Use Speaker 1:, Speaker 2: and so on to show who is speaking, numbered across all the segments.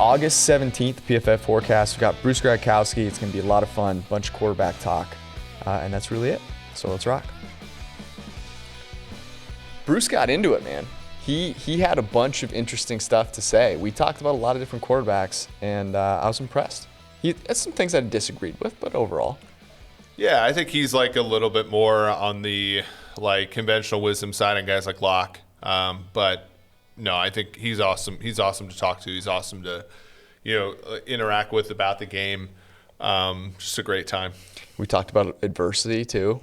Speaker 1: August 17th, PFF Forecast. We've got Bruce Gradkowski. It's going to be a lot of fun, bunch of quarterback talk, and that's really it. So let's rock. Bruce got into it, man. He had a bunch of interesting stuff to say. We talked about a lot of different quarterbacks, and I was impressed. He had some things I disagreed with, but overall.
Speaker 2: Yeah, I think he's like a little bit more on the like conventional wisdom side on guys like Locke. But no, I think he's awesome. He's awesome to talk to. He's awesome to, interact with about the game. Just a great time.
Speaker 1: We talked about adversity too,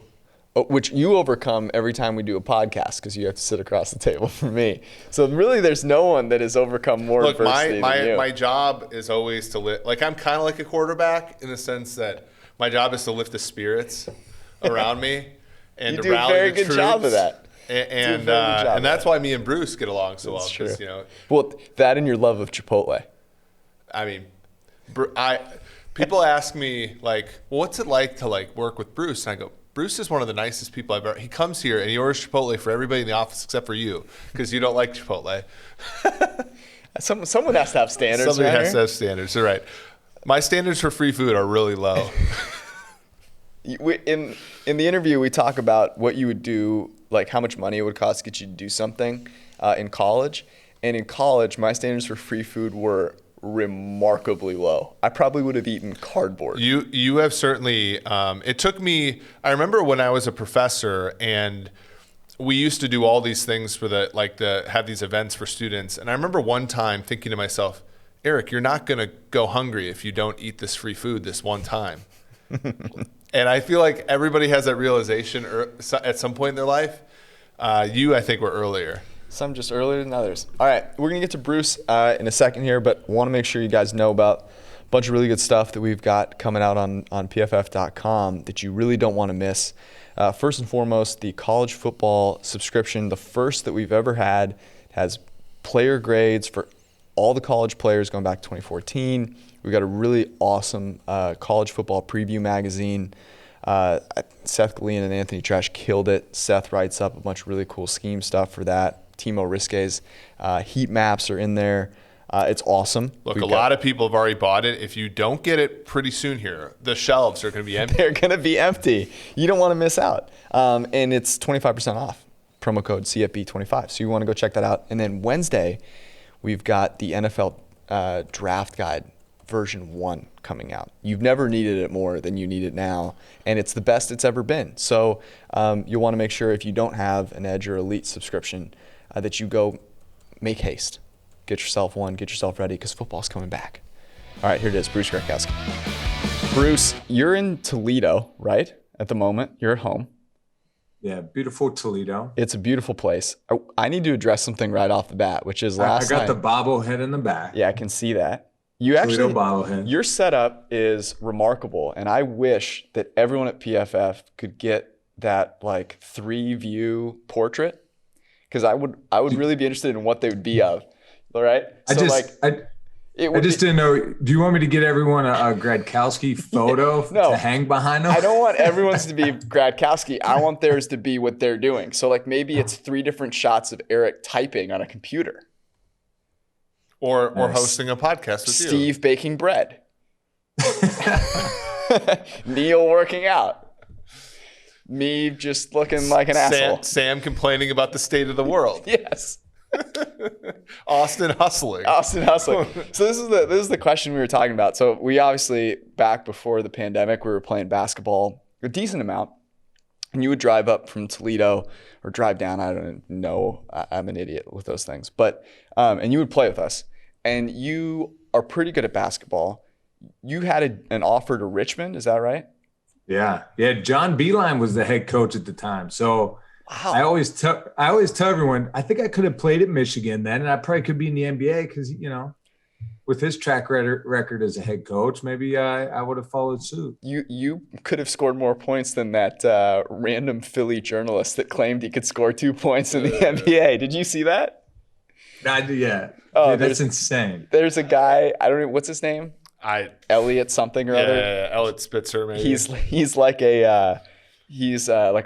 Speaker 1: which you overcome every time we do a podcast because you have to sit across the table from me. So really, there's no one that has overcome more adversity than you.
Speaker 2: My job is always to I'm kind of like a quarterback in the sense that my job is to lift the spirits around me and
Speaker 1: you
Speaker 2: to
Speaker 1: do
Speaker 2: rally
Speaker 1: a very
Speaker 2: the
Speaker 1: good
Speaker 2: troops.
Speaker 1: job of that.
Speaker 2: And that's why me and Bruce get along so well.
Speaker 1: True.
Speaker 2: 'Cause,
Speaker 1: well, that and your love of Chipotle.
Speaker 2: I mean, people ask me like, well, what's it like to like work with Bruce? And I go, Bruce is one of the nicest people I've ever. He comes here and he orders Chipotle for everybody in the office except for you because you don't like Chipotle.
Speaker 1: Someone has to have standards.
Speaker 2: Somebody
Speaker 1: right
Speaker 2: has
Speaker 1: here.
Speaker 2: to have standards. You're right. My standards for free food are really low.
Speaker 1: In the interview, we talk about what you would do, like how much money it would cost to get you to do something in college. And in college, my standards for free food were remarkably low. I probably would have eaten cardboard.
Speaker 2: You have certainly. It took me. I remember when I was a professor, and we used to do all these things for have these events for students. And I remember one time thinking to myself, Eric, you're not going to go hungry if you don't eat this free food this one time. And I feel like everybody has that realization at some point in their life. You, I think, were earlier.
Speaker 1: Some just earlier than others. All right, we're going to get to Bruce in a second here, but want to make sure you guys know about a bunch of really good stuff that we've got coming out on PFF.com that you really don't want to miss. First and foremost, the college football subscription, the first that we've ever had, has player grades for all the college players going back to 2014. We've got a really awesome college football preview magazine. Seth Glean and Anthony Trash killed it. Seth writes up a bunch of really cool scheme stuff for that. Timo Riske's heat maps are in there. It's awesome.
Speaker 2: Look, a lot of people have already bought it. If you don't get it pretty soon here, the shelves are going to be empty.
Speaker 1: They're going to be empty. You don't want to miss out. And it's 25% off. Promo code CFB25. So you want to go check that out. And then Wednesday, we've got the NFL Draft Guide version 1 coming out. You've never needed it more than you need it now, and it's the best it's ever been. So you'll want to make sure if you don't have an Edge or Elite subscription that you go make haste. Get yourself one, get yourself ready, because football's coming back. All right, here it is, Bruce Gradkowski. Bruce, you're in Toledo, right, at the moment? You're at home.
Speaker 3: Yeah, beautiful Toledo.
Speaker 1: It's a beautiful place. I need to address something right off the bat, which is
Speaker 3: I got the bobblehead in the back.
Speaker 1: Yeah, I can see that. Your setup is remarkable, and I wish that everyone at PFF could get that like 3-view portrait, because I would really be interested in what they would be of. All right.
Speaker 3: I just didn't know. Do you want me to get everyone a Gradkowski photo to hang behind them?
Speaker 1: I don't want everyone's to be Gradkowski. I want theirs to be what they're doing. So like maybe it's 3 different shots of Eric typing on a computer.
Speaker 2: Or hosting a podcast with
Speaker 1: Steve baking bread. Neil working out. Me just looking like an asshole.
Speaker 2: Sam complaining about the state of the world.
Speaker 1: Yes.
Speaker 2: Austin hustling.
Speaker 1: So this is the question we were talking about. So we obviously, back before the pandemic, we were playing basketball a decent amount. And you would drive up from Toledo or drive down. I don't know. I'm an idiot with those things. But and you would play with us. And you are pretty good at basketball. You had an offer to Richmond. Is that right?
Speaker 3: Yeah. John Beeline was the head coach at the time. So wow. I always tell everyone, I think I could have played at Michigan then, and I probably could be in the NBA because, with his track record as a head coach, maybe I would have followed suit.
Speaker 1: You could have scored more points than that random Philly journalist that claimed he could score 2 points in the NBA. Did you see that?
Speaker 3: Yeah. Oh, dude, that's insane.
Speaker 1: There's a guy, I don't know, what's his name? Elliot something or other.
Speaker 2: Yeah, Elliot Spitzer, maybe.
Speaker 1: He's like a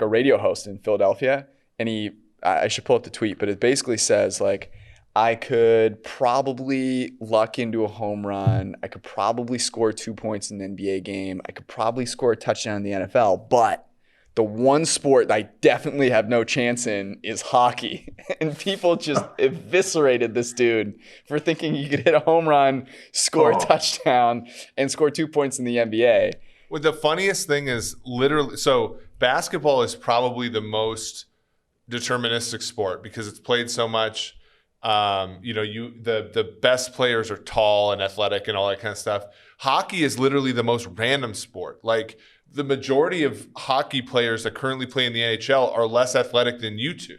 Speaker 1: radio host in Philadelphia, and I should pull up the tweet, but it basically says like, I could probably luck into a home run. I could probably score 2 points in an NBA game. I could probably score a touchdown in the NFL. But the one sport that I definitely have no chance in is hockey. And people just eviscerated this dude for thinking he could hit a home run, score a touchdown, and score 2 points in the NBA.
Speaker 2: Well, the funniest thing is literally, so basketball is probably the most deterministic sport because it's played so much. The best players are tall and athletic and all that kind of stuff. Hockey is literally the most random sport. Like the majority of hockey players that currently play in the NHL are less athletic than you two.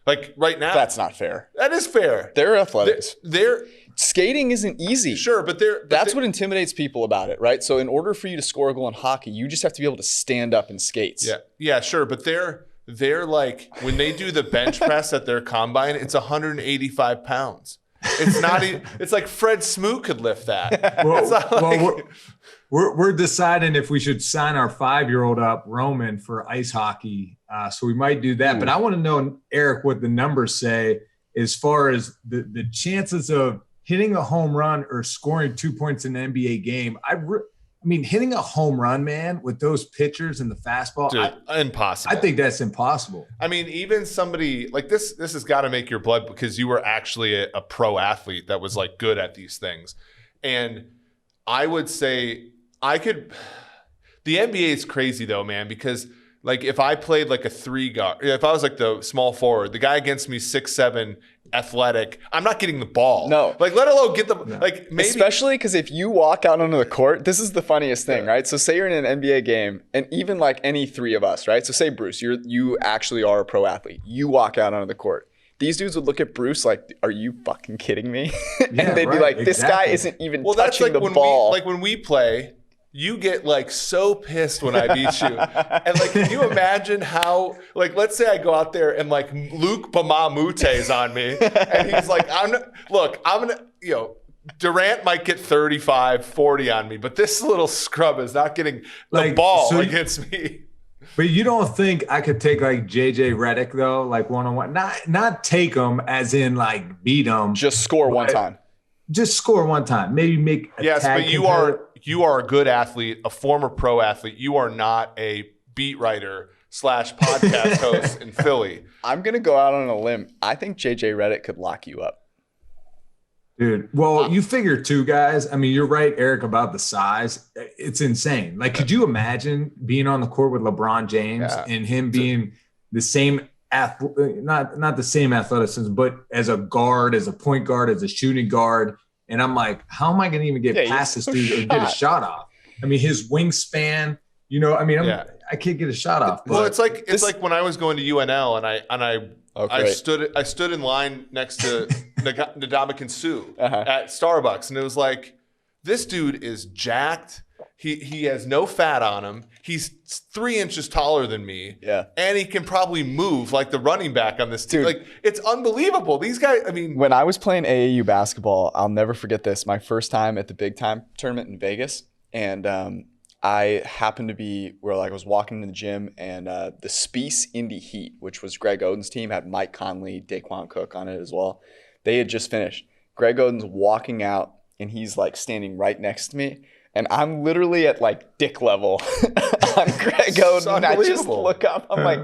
Speaker 2: Like right now.
Speaker 1: That's not fair.
Speaker 2: That is fair.
Speaker 1: They're athletics.
Speaker 2: They're
Speaker 1: skating isn't easy.
Speaker 2: Sure, but
Speaker 1: that's what intimidates people about it, right? So in order for you to score a goal in hockey, you just have to be able to stand up in skates.
Speaker 2: Yeah, sure, but they're like, when they do the bench press at their combine, it's 185 pounds. It's not even, it's like Fred Smoot could lift that.
Speaker 3: We're deciding if we should sign our 5-year-old up, Roman, for ice hockey. So we might do that. But I want to know, Eric, what the numbers say as far as the chances of hitting a home run or scoring 2 points in an NBA game. I mean, hitting a home run, man, with those pitchers and the fastball,
Speaker 2: dude, impossible.
Speaker 3: I think that's impossible.
Speaker 2: I mean, even somebody like this has got to make your blood because you were actually a pro athlete that was like good at these things. And I would say the NBA is crazy though, man, because like if I played like a 3 guard, if I was like the small forward, the guy against me 6'7", athletic, I'm not getting the ball.
Speaker 1: No.
Speaker 2: Like let alone get the like maybe.
Speaker 1: Especially because if you walk out onto the court, this is the funniest thing, right? So say you're in an NBA game, and even like any 3 of us, right? So say Bruce, you actually are a pro athlete. You walk out onto the court. These dudes would look at Bruce like, "Are you fucking kidding me?" And they'd be like, "This guy isn't even touching the ball."
Speaker 2: When we play. You get like so pissed when I beat you. And like, can you imagine how, like, let's say I go out there and like Luke Bamamute is on me. And he's like, Durant might get 35, 40 on me, but this little scrub is not getting the ball against me.
Speaker 3: But you don't think I could take like JJ Redick though, like one-on-one? Not take him as in like beat him.
Speaker 1: Just score one time.
Speaker 3: Just score one time. Maybe make a tag.
Speaker 2: But you are a good athlete, a former pro athlete. You are not a beat writer / podcast host in Philly.
Speaker 1: I'm going to go out on a limb. I think JJ Redick could lock you up.
Speaker 3: Dude, well, you figure too, guys. I mean, you're right, Eric, about the size. It's insane. Like, could you imagine being on the court with LeBron James and him being the same not the same athleticism, but as a guard, as a point guard, as a shooting guard. And I'm like, how am I going to even get past this dude or get a shot off? I mean, his wingspan, I can't get a shot off.
Speaker 2: Well, it's like when I was going to UNL and I stood in line next to Ndamukong Suh at Starbucks, and it was like, this dude is jacked. He has no fat on him. He's 3 inches taller than me. Yeah. And he can probably move like the running back on this team. Like, it's unbelievable. These guys, I mean.
Speaker 1: When I was playing AAU basketball, I'll never forget this. My first time at the big time tournament in Vegas. And I happened to be where I was walking in the gym, and the Spiece Indy Heat, which was Greg Oden's team, had Mike Conley, Daquan Cook on it as well. They had just finished. Greg Oden's walking out, and he's like standing right next to me. And I'm literally at like dick level on Greg Oden. And I just look up. I'm like,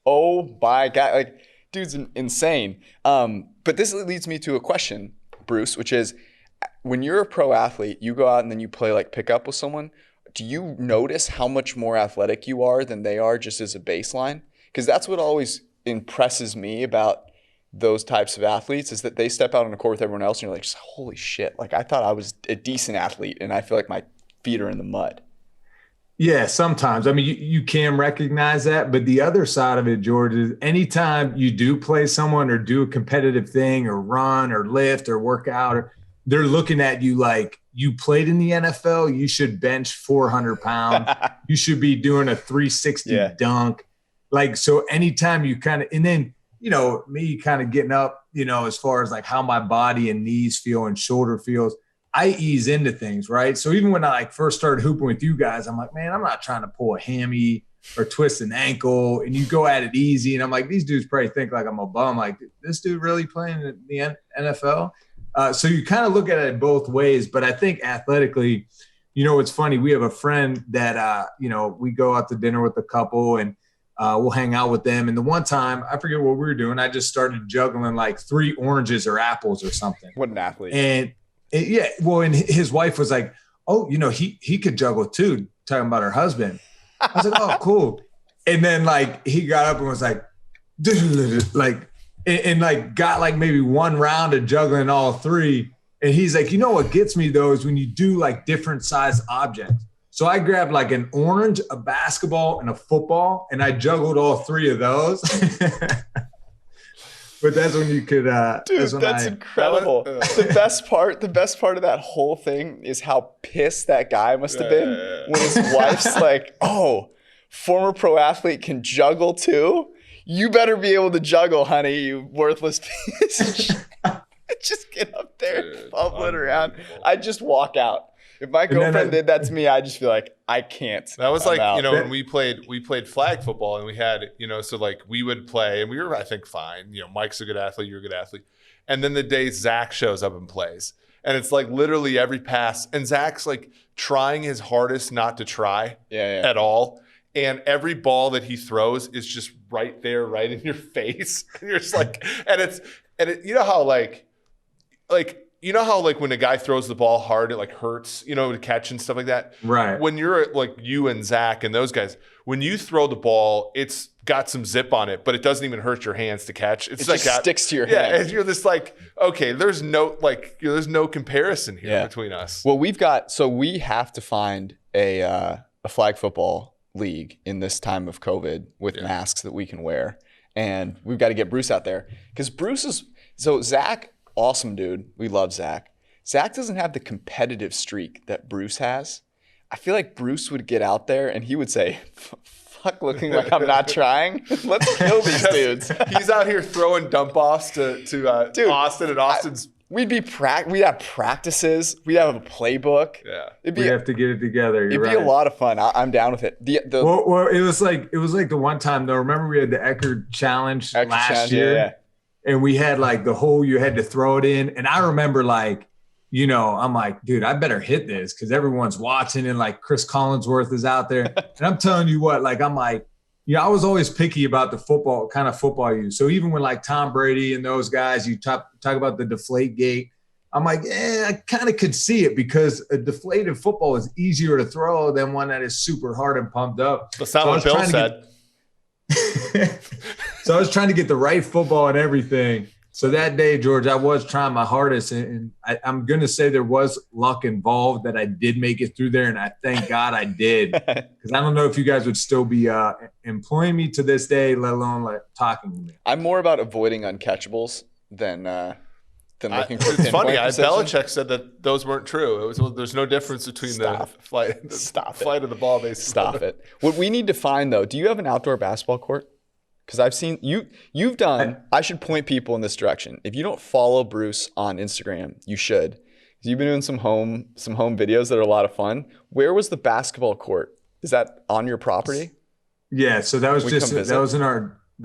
Speaker 1: oh my God. Like, dude's insane. But this leads me to a question, Bruce, which is, when you're a pro athlete, you go out and then you play like pickup with someone. Do you notice how much more athletic you are than they are just as a baseline? Because that's what always impresses me about those types of athletes, is that they step out on the court with everyone else and you're like, holy shit. Like, I thought I was a decent athlete and I feel like my feet are in the mud.
Speaker 3: Yeah, sometimes. I mean, you can recognize that, but the other side of it, George, is anytime you do play someone or do a competitive thing or run or lift or work out, they're looking at you like, you played in the NFL, you should bench 400 pounds. You should be doing a 360 dunk. Like, so anytime you kind of, and then, me kind of getting up, as far as like how my body and knees feel and shoulder feels, I ease into things, right? So even when I first started hooping with you guys, I'm like, man, I'm not trying to pull a hammy. or twist an ankle and you go at it easy. And I'm like, these dudes probably think like I'm a bum. Like, this dude really playing in the NFL? So you kind of look at it both ways. But I think athletically, it's funny. We have a friend that, we go out to dinner with a couple and we'll hang out with them. And the one time, I forget what we were doing, I just started juggling like 3 oranges or apples or something.
Speaker 1: What an athlete.
Speaker 3: And and his wife was like, oh, he could juggle too, talking about her husband. I was like, oh, cool. And then like he got up and was like, like, and like got like maybe 1 round of juggling all 3. And he's like, what gets me though is when you do like different size objects. So I grabbed like an orange, a basketball, and a football, and I juggled all 3 of those. But that's when you could.
Speaker 1: Dude, that's incredible. The best part of that whole thing is how pissed that guy must have been when his wife's like, "Oh, former pro athlete can juggle too. You better be able to juggle, honey. You worthless piece of shit." Just get up there and fumble it around. I just walk out. If my girlfriend did that to me, I'd just be like, I can't.
Speaker 2: That was like, when we played flag football and we had, so like we would play and we were, I think, fine. Mike's a good athlete, you're a good athlete. And then the day Zach shows up and plays. And it's like literally every pass. And Zach's like trying his hardest not to try at all. And every ball that he throws is just right there, right in your face. And you're just like, how when a guy throws the ball hard, it like hurts, to catch and stuff like that.
Speaker 3: Right.
Speaker 2: When you're like you and Zach and those guys, when you throw the ball, it's got some zip on it, but it doesn't even hurt your hands to catch. It like
Speaker 1: just sticks to your hand.
Speaker 2: Yeah, and you're just like, okay, there's no comparison here between us.
Speaker 1: Well, we have to find a flag football league in this time of COVID with masks that we can wear, and we've got to get Bruce out there because Zach. Awesome dude. We love Zach. Zach doesn't have the competitive streak that Bruce has. I feel like Bruce would get out there and he would say, fuck looking like I'm not trying. Let's kill these dudes.
Speaker 2: He's out here throwing dump offs to Austin and Austin's.
Speaker 1: We'd have practices. We'd have a playbook.
Speaker 2: Yeah.
Speaker 3: We have to get it together.
Speaker 1: It'd be a lot of fun. I'm down with it.
Speaker 3: Well, it was like the one time though. Remember we had the Eckerd Challenge last year?
Speaker 1: Yeah.
Speaker 3: And we had like the hole you had to throw it in. And I remember like, I'm like, dude, I better hit this because everyone's watching and like Chris Collinsworth is out there. And I'm telling you what, like, I'm like, I was always picky about the kind of football you use. So even when like Tom Brady and those guys, you talk about the deflate gate, I'm like, I kind of could see it because a deflated football is easier to throw than one that is super hard and pumped up.
Speaker 2: That's not what Bill said.
Speaker 3: So I was trying to get the right football and everything. So that day, George, I was trying my hardest, and I'm going to say there was luck involved that I did make it through there, and I thank God I did because I don't know if you guys would still be employing me to this day, let alone like talking to me.
Speaker 1: I'm more about avoiding uncatchables than looking for.
Speaker 2: It's funny. Belichick said that those weren't true. There's no difference between the flight of the ball. Basically.
Speaker 1: Stop it. What we need to find though, do you have an outdoor basketball court? Because I've seen you've done. I should point people in this direction. If you don't follow Bruce on Instagram, you should. You've been doing some home videos that are a lot of fun. Where was the basketball court? Is that on your property?
Speaker 3: Yeah. So that was that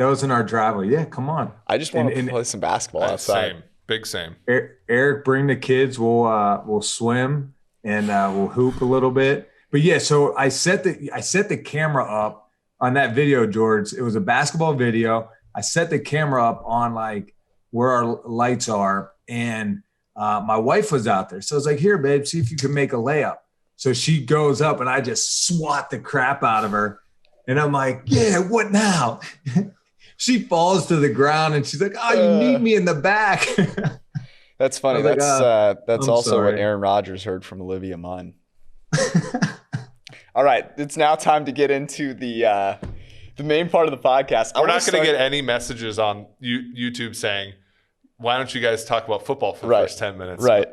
Speaker 3: was in our driveway. Yeah. Come on.
Speaker 1: I just want to play some basketball outside.
Speaker 2: Same.
Speaker 3: Eric, bring the kids. We'll swim and we'll hoop a little bit. But yeah, so I set the camera up on that video, George. It was a basketball video. I set the camera up on like where our lights are, and my wife was out there. So I was like, "Here, babe, see if you can make a layup." So she goes up, and I just swat the crap out of her, and I'm like, "Yeah, what now?" She falls to the ground, and she's like, "Oh, you need me in the back."
Speaker 1: That's funny. That's also what Aaron Rodgers heard from Olivia Munn. All right, it's now time to get into the main part of the podcast.
Speaker 2: We're not going to get any messages on YouTube saying, "Why don't you guys talk about football for the first 10 minutes?"
Speaker 1: Right.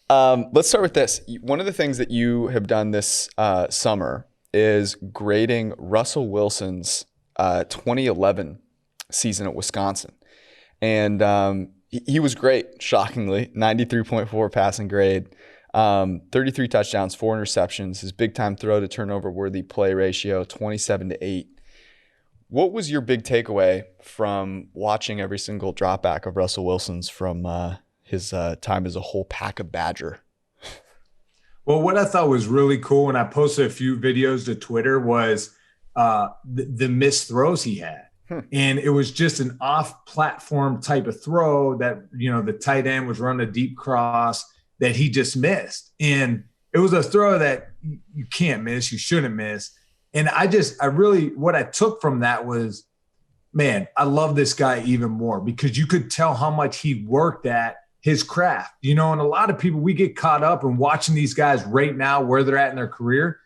Speaker 1: Let's start with this. One of the things that you have done this summer is grading Russell Wilson's 2011 season at Wisconsin, and he was great. Shockingly, 93.4 passing grade. 33 touchdowns, 4 interceptions. His big time throw to turnover worthy play ratio, 27-8. What was your big takeaway from watching every single dropback of Russell Wilson's from his time as a whole pack of Badger?
Speaker 3: Well, what I thought was really cool, and I posted a few videos to Twitter, was the missed throws he had. And it was just an off-platform type of throw that, the tight end was running a deep cross that he just missed. And it was a throw that you can't miss, you shouldn't miss. And what I took from that was, man, I love this guy even more because you could tell how much he worked at his craft, and a lot of people, we get caught up in watching these guys right now, where they're at in their career.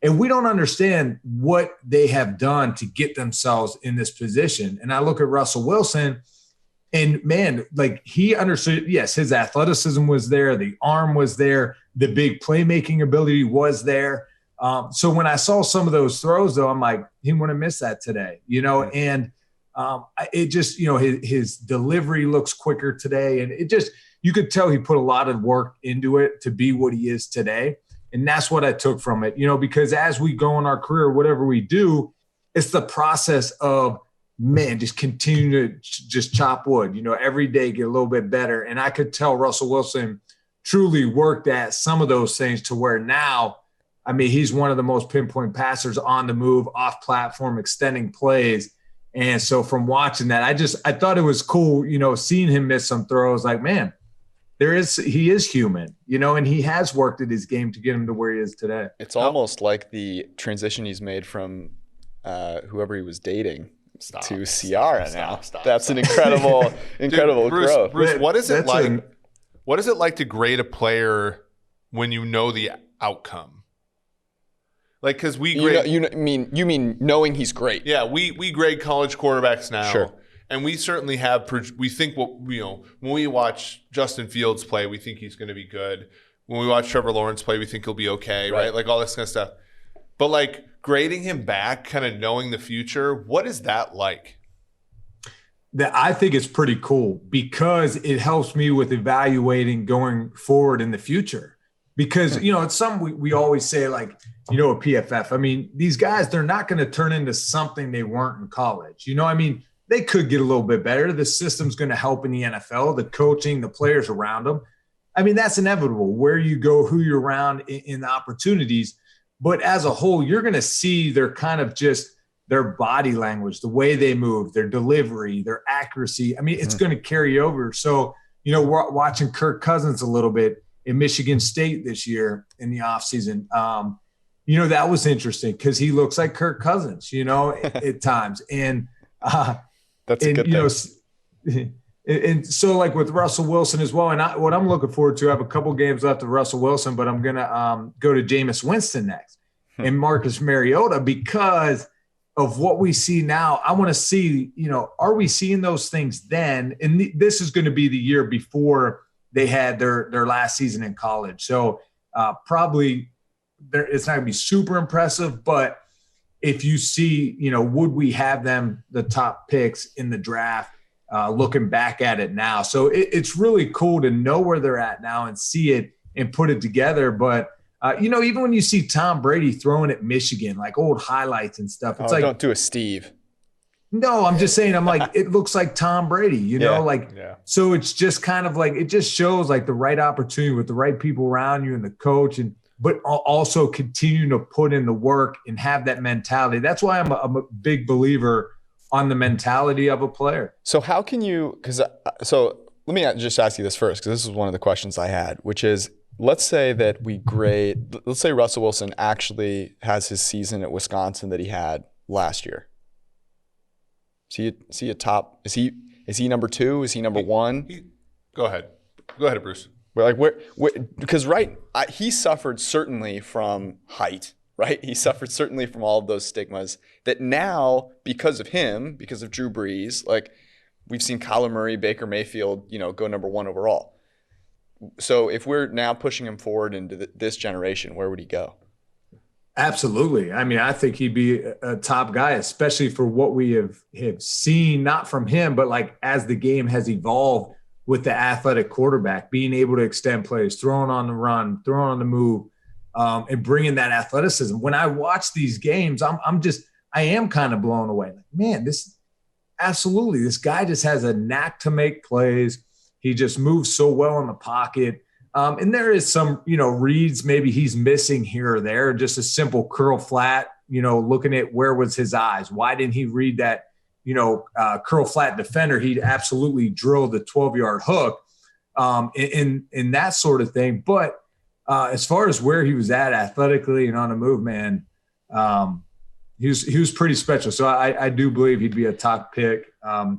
Speaker 3: And we don't understand what they have done to get themselves in this position. And I look at Russell Wilson and, man, like, he understood, yes, his athleticism was there. The arm was there. The big playmaking ability was there. So when I saw some of those throws, though, I'm like, he wouldn't miss that today, and it just, his delivery looks quicker today. And it just, you could tell he put a lot of work into it to be what he is today. And that's what I took from it, because as we go in our career, whatever we do, it's the process of, man, just continue to just chop wood, every day get a little bit better. And I could tell Russell Wilson truly worked at some of those things to where now, I mean, he's one of the most pinpoint passers on the move, off platform, extending plays. And so from watching that, I thought it was cool, seeing him miss some throws, like, man, he is human, and he has worked at his game to get him to where he is today.
Speaker 1: It's almost like the transition he's made from whoever he was dating to Ciara now. That's an incredible growth.
Speaker 2: Bruce, what is it like? What is it like to grade a player when you know the outcome? Like, because we grade,
Speaker 1: you mean knowing he's great?
Speaker 2: Yeah, we grade college quarterbacks now.
Speaker 1: Sure.
Speaker 2: And we certainly have, we think when we watch Justin Fields play, we think he's going to be good. When we watch Trevor Lawrence play, we think he'll be okay, right? Like all this kind of stuff. But like grading him back, kind of knowing the future, what is that like?
Speaker 3: I think it's pretty cool because it helps me with evaluating going forward in the future. Because, it's something we always say, like, at PFF, I mean, these guys, they're not going to turn into something they weren't in college. They could get a little bit better. The system's going to help in the NFL, the coaching, the players around them. I mean, that's inevitable where you go, who you're around in the opportunities. But as a whole, you're going to see their kind of just their body language, the way they move, their delivery, their accuracy. I mean, it's going to carry over. So, we're watching Kirk Cousins a little bit in Michigan State this year in the offseason. That was interesting because he looks like Kirk Cousins, at times. And
Speaker 1: that's a good thing.
Speaker 3: And so, like with Russell Wilson as well, and what I'm looking forward to, I have a couple games left of Russell Wilson, but I'm going to go to Jameis Winston next and Marcus Mariota because of what we see now. I want to see, are we seeing those things then? And this is going to be the year before they had their last season in college. So probably it's not going to be super impressive, but if you see, would we have them the top picks in the draft, looking back at it now. So it's really cool to know where they're at now and see it and put it together. But, even when you see Tom Brady throwing at Michigan, like old highlights and stuff, it's like,
Speaker 1: don't do a Steve.
Speaker 3: No, I'm just saying, I'm like, it looks like Tom Brady, so it's just kind of like, it just shows like the right opportunity with the right people around you and the coach but also continue to put in the work and have that mentality. That's why I'm a big believer on the mentality of a player.
Speaker 1: So how can you – so let me just ask you this first because this is one of the questions I had, which is let's say that let's say Russell Wilson actually has his season at Wisconsin that he had last year. Is he a top – is he number 2? Is he number 1?
Speaker 2: Go ahead, Bruce.
Speaker 1: Because he suffered certainly from height, right? He suffered certainly from all of those stigmas that now, because of him, because of Drew Brees, like we've seen Kyler Murray, Baker Mayfield, go number 1 overall. So if we're now pushing him forward into this generation, where would he go?
Speaker 3: Absolutely. I mean, I think he'd be a top guy, especially for what we have seen, not from him, but like as the game has evolved with the athletic quarterback, being able to extend plays, throwing on the run, throwing on the move, and bringing that athleticism. When I watch these games, I am kind of blown away. Like, man, this guy just has a knack to make plays. He just moves so well in the pocket. And there is some, reads maybe he's missing here or there, just a simple curl flat, looking at where was his eyes. Why didn't he read that, curl flat defender? He'd absolutely drill the 12-yard hook in that sort of thing. But as far as where he was at athletically and on the move, man, he was pretty special. So I do believe he'd be a top pick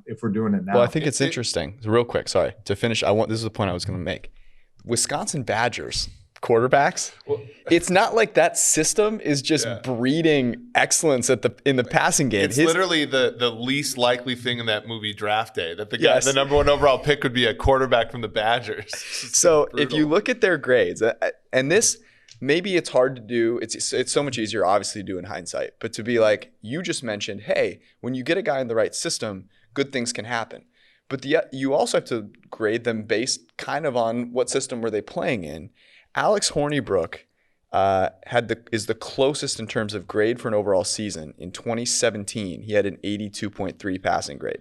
Speaker 3: if we're doing it now.
Speaker 1: Well, I think it's interesting. Real quick, sorry, to finish, this is the point I was going to make. Wisconsin Badgers quarterbacks, it's not like that system is just breeding excellence in the passing game.
Speaker 2: It's literally the least likely thing in that movie Draft Day, that the number one overall pick would be a quarterback from the Badgers.
Speaker 1: So if you look at their grades, and this, maybe it's hard to do. It's so much easier, obviously, to do in hindsight. But to be like, you just mentioned, hey, when you get a guy in the right system, good things can happen. But you also have to grade them based kind of on what system were they playing in. Alex Hornibrook is the closest in terms of grade for an overall season. In 2017, he had an 82.3 passing grade,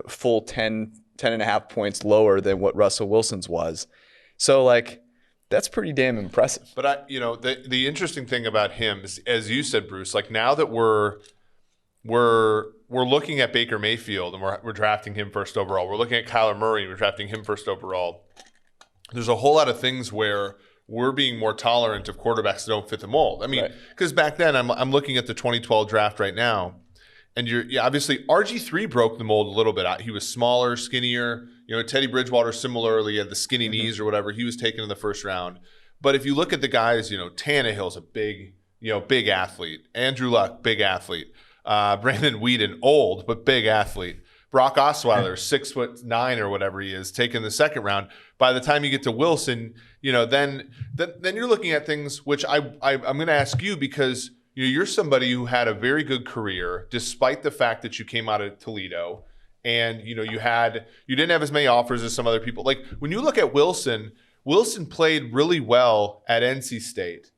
Speaker 1: full 10 and a half points lower than what Russell Wilson's was. So, that's pretty damn impressive.
Speaker 2: But the interesting thing about him is, as you said, Bruce, now that we're looking at Baker Mayfield and we're drafting him first overall. We're looking at Kyler Murray and we're drafting him first overall. There's a whole lot of things where we're being more tolerant of quarterbacks that don't fit the mold. I mean, because back then I'm looking at the 2012 draft right now, and obviously RG3 broke the mold a little bit. He was smaller, skinnier. Teddy Bridgewater similarly had the skinny knees or whatever. He was taken in the first round. But if you look at the guys, Tannehill's a big athlete. Andrew Luck, big athlete. Brandon Whedon, old but big athlete. Brock Osweiler, 6'9" or whatever he is, taken the second round. By the time you get to Wilson, then you're looking at things which I'm going to ask you, because you're somebody who had a very good career despite the fact that you came out of Toledo, and you didn't have as many offers as some other people. Like, when you look at Wilson played really well at NC State,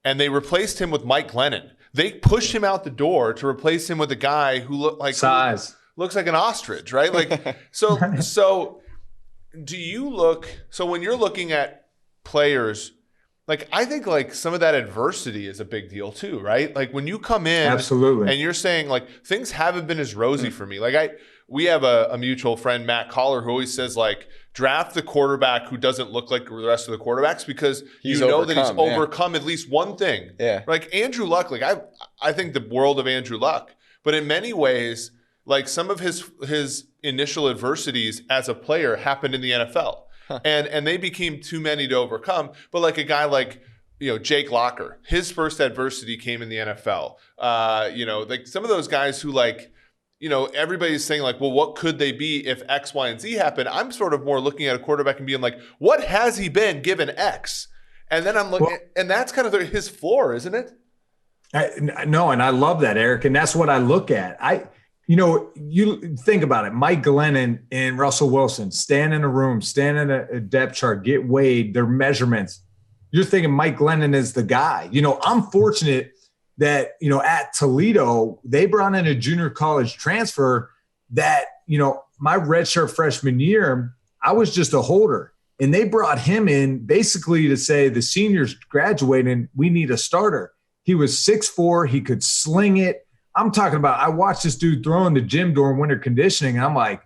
Speaker 2: and they replaced him with Mike Glennon. They pushed him out the door to replace him with a guy who looked like
Speaker 3: size.
Speaker 2: Looks like an ostrich, right? So do you look? So when you're looking at players, I think some of that adversity is a big deal too, right? When you come in,
Speaker 3: absolutely,
Speaker 2: and you're saying things haven't been as rosy for me. We have a mutual friend, Matt Collar, who always says draft the quarterback who doesn't look like the rest of the quarterbacks, because that he's overcome at least one thing.
Speaker 1: Yeah.
Speaker 2: Andrew Luck, I think the world of Andrew Luck, but in many ways, some of his initial adversities as a player happened in the NFL, and they became too many to overcome. But a guy Jake Locker, his first adversity came in the NFL. Some of those guys who everybody's saying well, what could they be if X, Y, and Z happen? I'm sort of more looking at a quarterback and being what has he been given X? And then I'm looking, and that's kind of his floor, isn't it?
Speaker 3: No, and I love that, Eric, and that's what I look at. You think about it. Mike Glennon and Russell Wilson stand in a room, stand in a depth chart, get weighed, their measurements. You're thinking Mike Glennon is the guy. I'm fortunate that, at Toledo, they brought in a junior college transfer that, my redshirt freshman year, I was just a holder. And they brought him in basically to say the seniors graduating, we need a starter. He was 6'4", he could sling it. I'm talking about, I watched this dude throw in the gym during winter conditioning, and I'm like,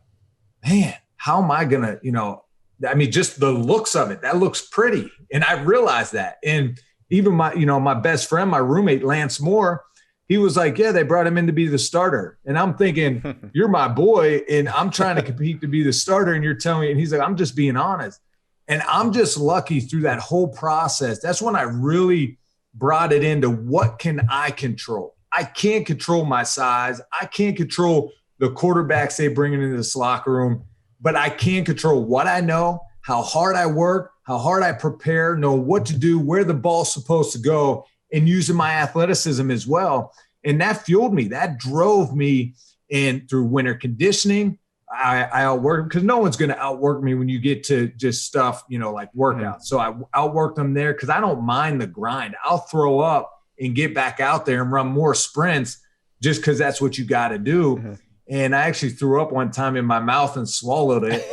Speaker 3: man, how am I going to, just the looks of it, that looks pretty. And I realized that. And even my best friend, my roommate, Lance Moore, he was like, yeah, they brought him in to be the starter. And I'm thinking, you're my boy, and I'm trying to compete to be the starter, and you're telling me, and he's like, I'm just being honest. And I'm just lucky through that whole process. That's when I really brought it into what can I control? I can't control my size. I can't control the quarterbacks they bring into this locker room, but I can control what I know, how hard I work, how hard I prepare, know what to do, where the ball's supposed to go, and using my athleticism as well. And that fueled me. That drove me in through winter conditioning, I outwork them because no one's going to outwork me when you get to just stuff, like workouts. So I outwork them there because I don't mind the grind. I'll throw up and get back out there and run more sprints just because that's what you got to do. And I actually threw up one time in my mouth and swallowed it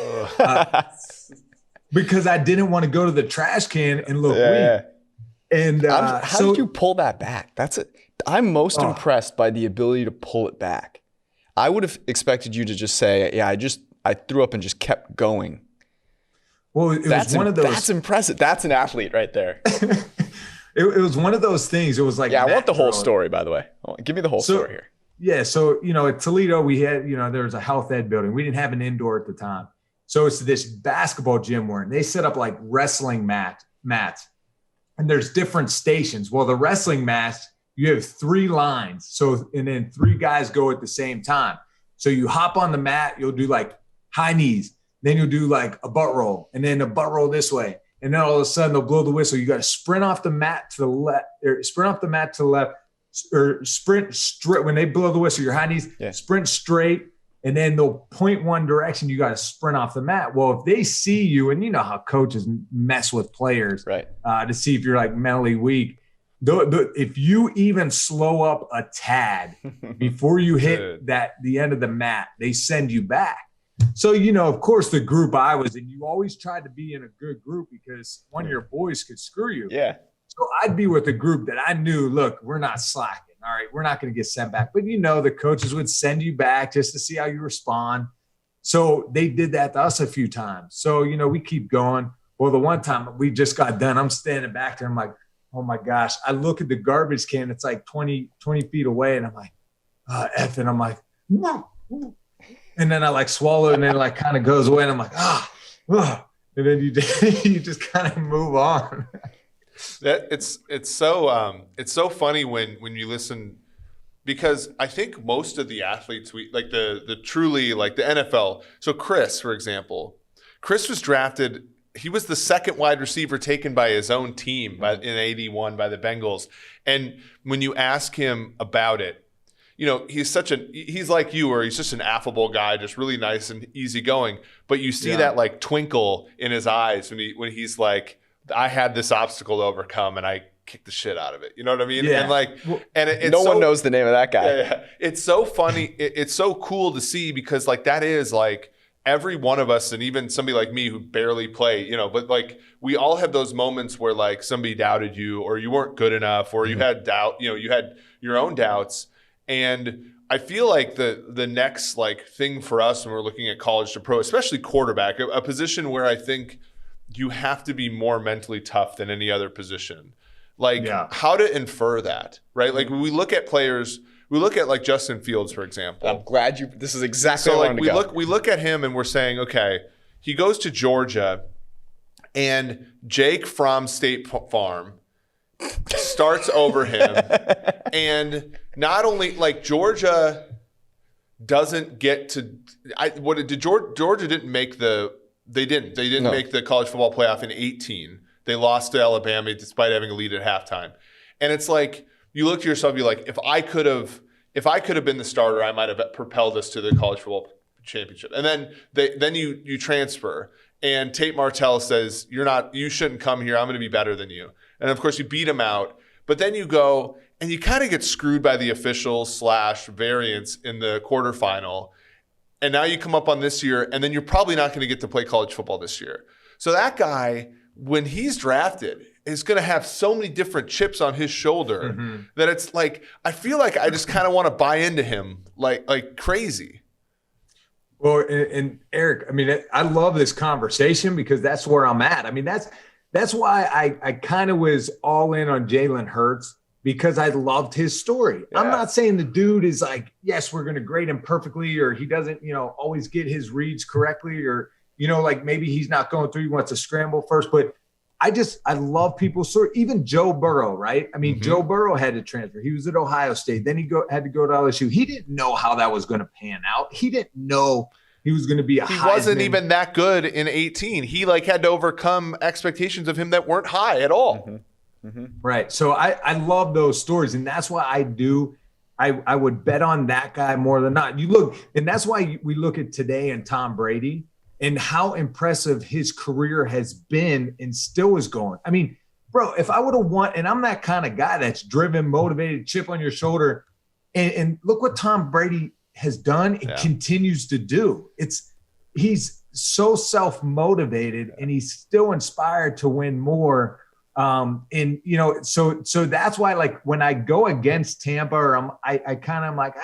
Speaker 3: because I didn't want to go to the trash can and look weak. And
Speaker 1: how did you pull that back? I'm most impressed by the ability to pull it back. I would have expected you to just say, I threw up and just kept going.
Speaker 3: Well, it was one of those.
Speaker 1: That's impressive. That's an athlete right there.
Speaker 3: It was one of those things. It was like,
Speaker 1: I want the whole story, by the way. Give me the whole story here.
Speaker 3: Yeah. So, at Toledo, we had, there was a health ed building. We didn't have an indoor at the time. So it's this basketball gym where they set up like wrestling mats, and there's different stations. Well, the wrestling mats, you have 3 lines. So, and then 3 guys go at the same time. So you hop on the mat, you'll do like high knees. Then you'll do like a butt roll and then a butt roll this way. And then all of a sudden they'll blow the whistle. You got to sprint off the mat to the left, or sprint off the mat to the left, or sprint straight. When they blow the whistle, your high knees, sprint straight. And then they'll point one direction. You got to sprint off the mat. Well, if they see you, and you know how coaches mess with players to see if you're like mentally weak. If you even slow up a tad before you hit the end of the mat, they send you back. So, of course, the group I was in, you always tried to be in a good group because one of your boys could screw you.
Speaker 1: Yeah.
Speaker 3: So I'd be with a group that I knew, look, we're not slacking. All right, we're not going to get sent back. But, the coaches would send you back just to see how you respond. So they did that to us a few times. So, we keep going. Well, the one time we just got done, I'm standing back there. I'm like, oh my gosh. I look at the garbage can. It's like 20 feet away. And I'm like, F. And I'm like, no. And then I like swallow it and then it like kind of goes away. And I'm like, and then you just kind of move on.
Speaker 2: It's so funny when you listen, because I think most of the athletes like the truly like the NFL. So Chris, for example, was drafted. He was the second wide receiver taken by his own team in 81 by the Bengals. And when you ask him about it, he's like you, or he's just an affable guy, just really nice and easygoing. But you see that like twinkle in his eyes when he's like, I had this obstacle to overcome and I kicked the shit out of it. You know what I mean?
Speaker 3: Yeah.
Speaker 2: And
Speaker 1: no one knows the name of that guy.
Speaker 2: Yeah. It's so funny. It's so cool to see because like that is like every one of us, and even somebody like me who barely play, but like we all have those moments where like somebody doubted you or you weren't good enough or you had doubt, you had your own doubts. And I feel like the next like thing for us when we're looking at college to pro, especially quarterback, a position where I think you have to be more mentally tough than any other position. Like how to infer that, right? Like when we look at players, we look at like Justin Fields, for example.
Speaker 1: I'm glad this is exactly
Speaker 2: so
Speaker 1: where
Speaker 2: like
Speaker 1: I wanted to go.
Speaker 2: We look at him and we're saying, okay, he goes to Georgia and Jake from State Farm starts over him. And not only like Georgia doesn't get to Georgia didn't make they didn't make the college football playoff in 18. They lost to Alabama despite having a lead at halftime. And it's like you look to yourself, you're like, if I could have been the starter, I might have propelled us to the college football championship. And then you transfer, and Tate Martell says, you shouldn't come here. I'm going to be better than you. And of course you beat him out. But then you go and you kind of get screwed by the officials / variance in the quarterfinal. And now you come up on this year, and then you're probably not going to get to play college football this year. So that guy, when he's drafted, is going to have so many different chips on his shoulder that it's like, I feel like I just kind of want to buy into him like crazy.
Speaker 3: Well, and Eric, I mean, I love this conversation because that's where I'm at. I mean, that's why I kind of was all in on Jalen Hurts because I loved his story. Yeah. I'm not saying the dude is like, yes, we're going to grade him perfectly, or he doesn't, always get his reads correctly, or, like maybe he's not going through, he wants to scramble first, but I love people's story. Even Joe Burrow, right? I mean, Joe Burrow had to transfer. He was at Ohio State. Then he had to go to LSU. He didn't know how that was going to pan out. He didn't know he was going to be
Speaker 2: He wasn't even that good in 18. He had to overcome expectations of him that weren't high at all.
Speaker 3: Right. So I love those stories. And that's why I do I would bet on that guy more than not. You look, and that's why we look at today and Tom Brady and how impressive his career has been and still is going. I mean, bro, if I would have won, and I'm that kind of guy that's driven, motivated, chip on your shoulder, and look what Tom Brady has done and continues to do. He's so self-motivated and he's still inspired to win more. And so that's why, like, when I go against Tampa, or I kind of am like,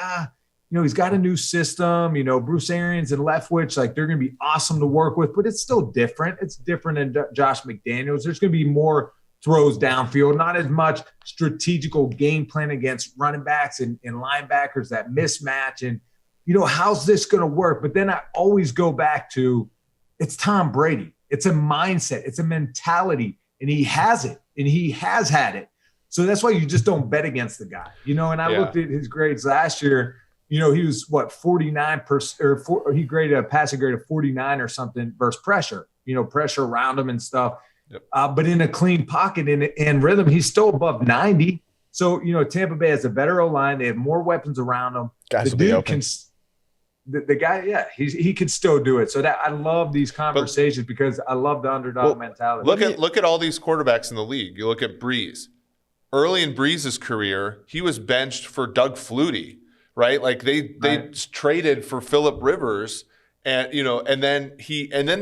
Speaker 3: he's got a new system, Bruce Arians and Leftwich, like, they're going to be awesome to work with, but it's still different. It's different than Josh McDaniels. There's going to be more throws downfield, not as much strategical game plan against running backs and linebackers, that mismatch. And, how's this going to work? But then I always go back to, it's Tom Brady. It's a mindset. It's a mentality. And he has it, and he has had it. So that's why you just don't bet against the guy, and I looked at his grades last year. He was 49%, or he graded a passing grade of 49 or something versus pressure, pressure around him and stuff.
Speaker 2: Yep.
Speaker 3: But in a clean pocket and rhythm, he's still above 90. So, Tampa Bay has a better O-line. They have more weapons around them.
Speaker 1: Guys will be open.
Speaker 3: The guy, he could still do it. So that I love these conversations because I love the underdog mentality.
Speaker 2: Look at all these quarterbacks in the league. You look at Breeze. Early in Breeze's career, he was benched for Doug Flutie, right? Like they traded for Phillip Rivers, and and then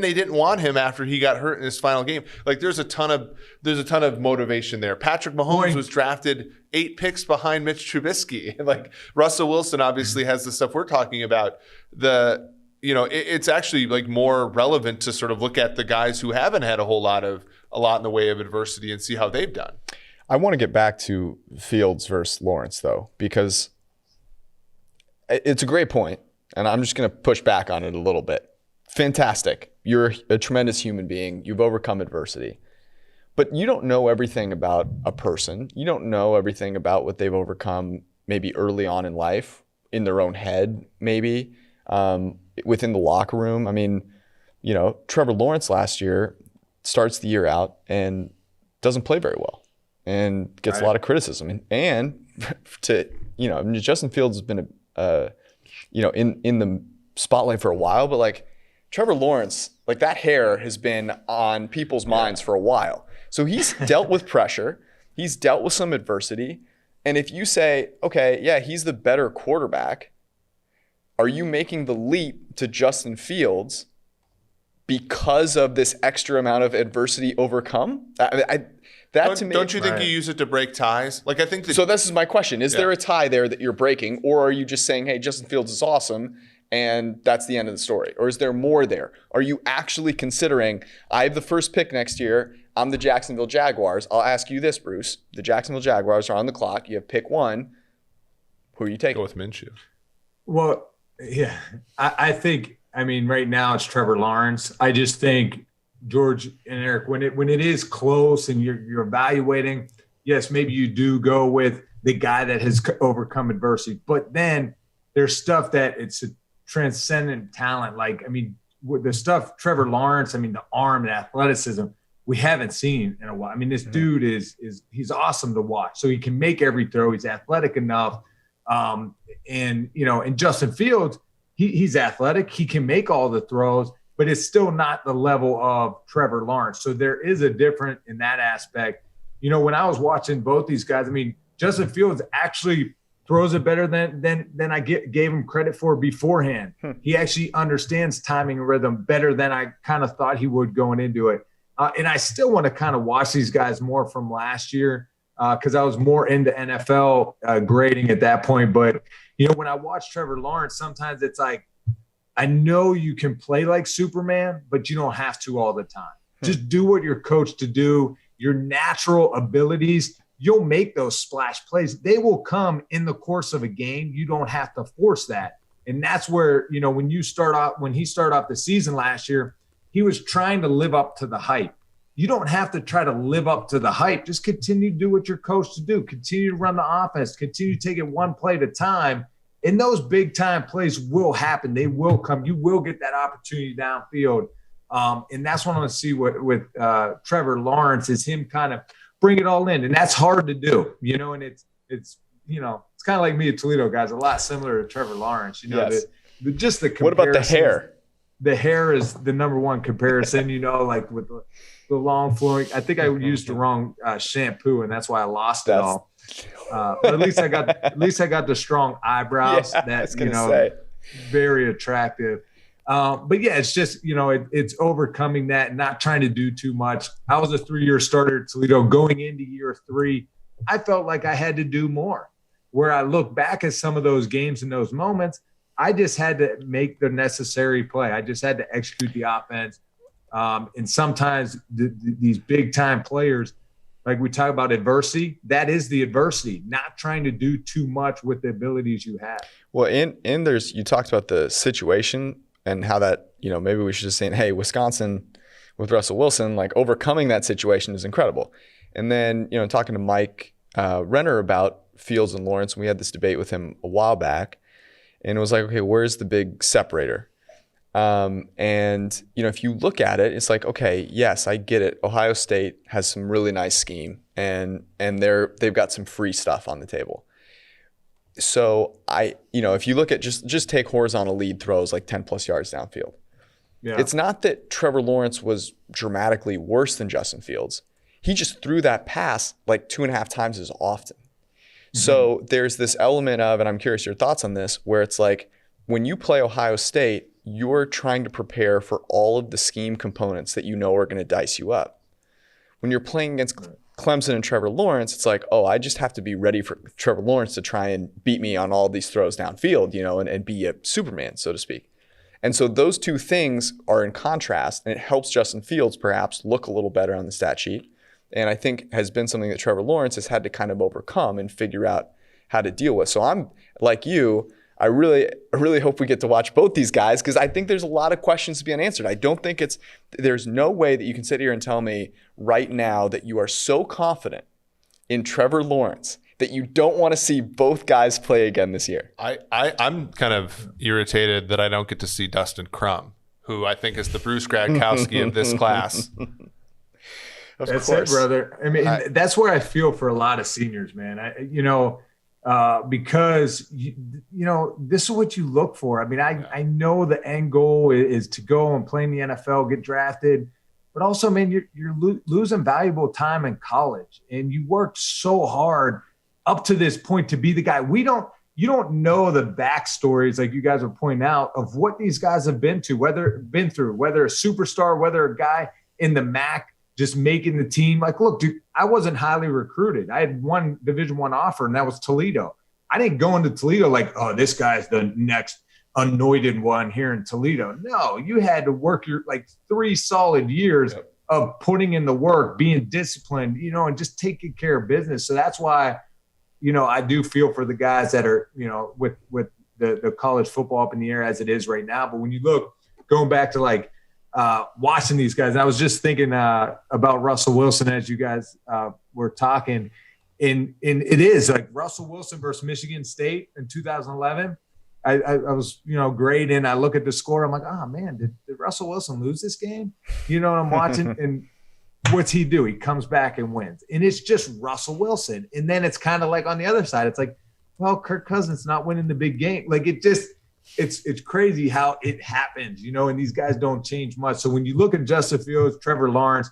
Speaker 2: they didn't want him after he got hurt in his final game. Like there's a ton of motivation there. Patrick Mahomes was drafted 8 picks behind Mitch Trubisky. Like Russell Wilson obviously has the stuff we're talking about. It's actually like more relevant to sort of look at the guys who haven't had a lot in the way of adversity and see how they've done.
Speaker 1: I want to get back to Fields versus Lawrence though, because it's a great point, and I'm just going to push back on it a little bit. Fantastic. You're a tremendous human being. You've overcome adversity. But you don't know everything about a person. You don't know everything about what they've overcome maybe early on in life, in their own head, maybe, within the locker room. I mean, Trevor Lawrence last year starts the year out and doesn't play very well and gets a lot of criticism. And Justin Fields has been in the spotlight for a while, but like Trevor Lawrence, like that hair has been on people's minds for a while. So he's dealt with pressure. He's dealt with some adversity. And if you say, okay, yeah, he's the better quarterback, are you making the leap to Justin Fields because of this extra amount of adversity overcome?
Speaker 2: Don't you think you use it to break ties? Like I think that,
Speaker 1: so this is my question. Is there a tie there that you're breaking, or are you just saying, hey, Justin Fields is awesome and that's the end of the story? Or is there more there? Are you actually considering, I have the first pick next year, I'm the Jacksonville Jaguars. I'll ask you this, Bruce. The Jacksonville Jaguars are on the clock. You have pick 1. Who are you taking?
Speaker 2: Go with Minshew.
Speaker 3: Well, yeah, I think, right now it's Trevor Lawrence. I just think George and Eric, when it is close and you're evaluating, yes, maybe you do go with the guy that has overcome adversity, but then there's stuff that it's a transcendent talent. Like, with the stuff, Trevor Lawrence, the arm and athleticism, we haven't seen in a while. This dude he's awesome to watch. So he can make every throw. He's athletic enough. And Justin Fields, he's athletic. He can make all the throws, but it's still not the level of Trevor Lawrence. So there is a difference in that aspect. When I was watching both these guys, Justin Fields actually throws it better than I gave him credit for beforehand. He actually understands timing and rhythm better than I kind of thought he would going into it. And I still want to kind of watch these guys more from last year because I was more into NFL grading at that point. But, when I watch Trevor Lawrence, sometimes it's like, I know you can play like Superman, but you don't have to all the time. Just do what you're coached to do. Your natural abilities, you'll make those splash plays. They will come in the course of a game. You don't have to force that. And that's where, when he started off the season last year, he was trying to live up to the hype. You don't have to try to live up to the hype. Just continue to do what you're coached to do. Continue to run the offense. Continue to take it one play at a time. And those big time plays will happen. They will come. You will get that opportunity downfield. And that's what I want to see with Trevor Lawrence is him kind of bring it all in. And that's hard to do, and it's kind kind of like me at Toledo, guys. A lot similar to Trevor Lawrence. You know,
Speaker 1: Yes.
Speaker 3: just the comparison.
Speaker 1: What about the hair?
Speaker 3: The hair is the number one comparison. You know, like with the long flowing. I think I used the wrong shampoo, and that's why I lost it all. But at least I got the strong eyebrows.
Speaker 1: Yeah,
Speaker 3: that very attractive. But yeah, it's just, you know, it's overcoming that and not trying to do too much. I was a 3-year starter at Toledo. Going into year 3, I felt like I had to do more. Where I look back at some of those games and those moments, I just had to make the necessary play. I just had to execute the offense. And sometimes these big time players, like we talk about adversity, that is the adversity, not trying to do too much with the abilities you have.
Speaker 1: Well, you talked about the situation and how that, you know, maybe we should just say, hey, Wisconsin with Russell Wilson, like overcoming that situation is incredible. And then, you know, talking to Mike Renner about Fields and Lawrence, we had this debate with him a while back, and it was like, okay, where's the big separator? And, you know, if you look at it, it's like, okay, yes, I get it. Ohio State has some really nice scheme, and they've got some free stuff on the table. So if you look at just take horizontal lead throws like 10 plus yards downfield. Yeah. It's not that Trevor Lawrence was dramatically worse than Justin Fields. He just threw that pass like 2.5 times as often. Mm-hmm. So there's this element of, and I'm curious your thoughts on this, where it's like when you play Ohio State, you're trying to prepare for all of the scheme components that you know are going to dice you up. When you're playing against Clemson and Trevor Lawrence, it's like, oh, I just have to be ready for Trevor Lawrence to try and beat me on all these throws downfield, you know, and be a Superman, so to speak. And so those two things are in contrast, and it helps Justin Fields perhaps look a little better on the stat sheet. And I think has been something that Trevor Lawrence has had to kind of overcome and figure out how to deal with. So I'm like you, I really hope we get to watch both these guys, because I think there's a lot of questions to be unanswered. I don't think there's no way that you can sit here and tell me right now that you are so confident in Trevor Lawrence that you don't want to see both guys play again this year.
Speaker 2: I'm kind of irritated that I don't get to see Dustin Crum, who I think is the Bruce Gradkowski of this class.
Speaker 3: That's it, brother. I mean, that's where I feel for a lot of seniors, man. Because you know, this is what you look for. I mean, I know the end goal is to go and play in the NFL, get drafted, but also, man, you're losing valuable time in college, and you worked so hard up to this point to be the guy. You don't know the backstories, like you guys are pointing out, of what these guys have been through, whether a superstar, whether a guy in the MAC just making the team. Like, look, dude, I wasn't highly recruited. I had one Division I offer, and that was Toledo. I didn't go into Toledo like, oh, this guy's the next anointed one here in Toledo. No, you had to work your 3 solid years of putting in the work, being disciplined, you know, and just taking care of business. So that's why, you know, I do feel for the guys that are, you know, with the college football up in the air as it is right now. But when you look, going back to watching these guys, I was just thinking about Russell Wilson as you guys were talking, and it is like Russell Wilson versus Michigan State in 2011. I was, you know, grading. I look at the score. I'm like, oh man, did Russell Wilson lose this game? You know what I'm watching, and what's he do? He comes back and wins, and it's just Russell Wilson. And then it's kind of like on the other side, it's like, well, Kirk Cousins not winning the big game. Like it's crazy how it happens, you know, and these guys don't change much. So when you look at Justin Fields, Trevor Lawrence,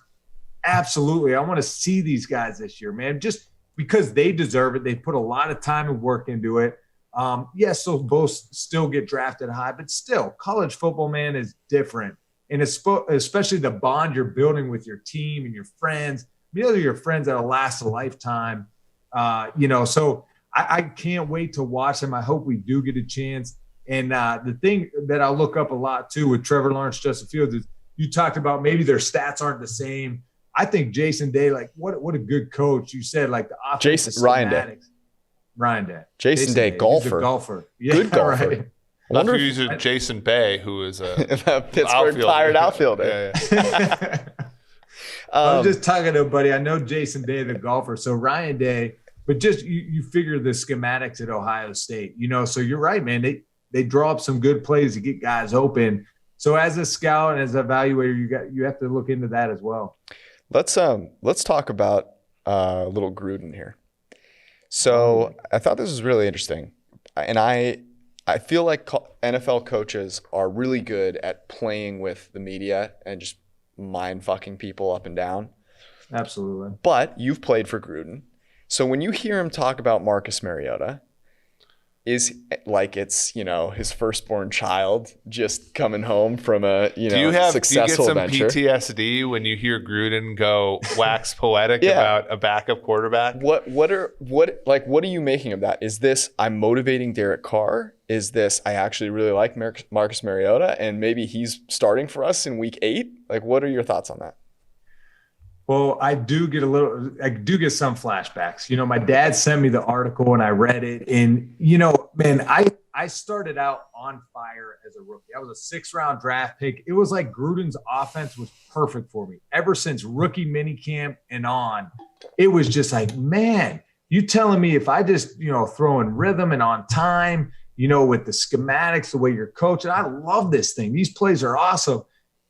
Speaker 3: absolutely, I want to see these guys this year, man, just because they deserve it. They put a lot of time and work into it. Yes, so both still get drafted high, but still, college football, man, is different. And it's especially the bond you're building with your team and your friends. These are your friends that'll last a lifetime. You know, so I can't wait to watch them. I hope we do get a chance. And the thing that I look up a lot too with Trevor Lawrence, Justin Fields, is you talked about maybe their stats aren't the same. I think Jason Day, like what a good coach. You said like the offensive Ryan Day.
Speaker 1: Jason Day, golfer.
Speaker 3: He's a golfer.
Speaker 1: Yeah, good golfer.
Speaker 3: Right.
Speaker 2: I wonder if he's Jason Bay, who is a
Speaker 1: Pittsburgh Pirate outfielder.
Speaker 2: Yeah.
Speaker 3: I was just talking to a buddy. I know Jason Day, the golfer. So Ryan Day, but just you figure the schematics at Ohio State, you know. So you're right, man. They draw up some good plays to get guys open. So as a scout and as an evaluator, you have to look into that as well.
Speaker 1: Let's talk about little Gruden here. So I thought this was really interesting. And I feel like NFL coaches are really good at playing with the media and just mind fucking people up and down.
Speaker 3: Absolutely.
Speaker 1: But you've played for Gruden. So when you hear him talk about Marcus Mariota, is like it's, his firstborn child just coming home from a, successful
Speaker 2: do you get
Speaker 1: venture.
Speaker 2: some PTSD when you hear Gruden go wax poetic about a backup quarterback?
Speaker 1: What are you making of that? Is this I'm motivating Derek Carr? Is this I actually really like Marcus Mariota and maybe he's starting for us in week 8? Like, what are your thoughts on that?
Speaker 3: Well, I do get some flashbacks. My dad sent me the article and I read it. And, man, I started out on fire as a rookie. I was a 6th-round draft pick. It was like Gruden's offense was perfect for me. Ever since rookie minicamp and on, it was just like, man, you telling me if I just, throw in rhythm and on time, with the schematics, the way you're coaching, I love this thing. These plays are awesome.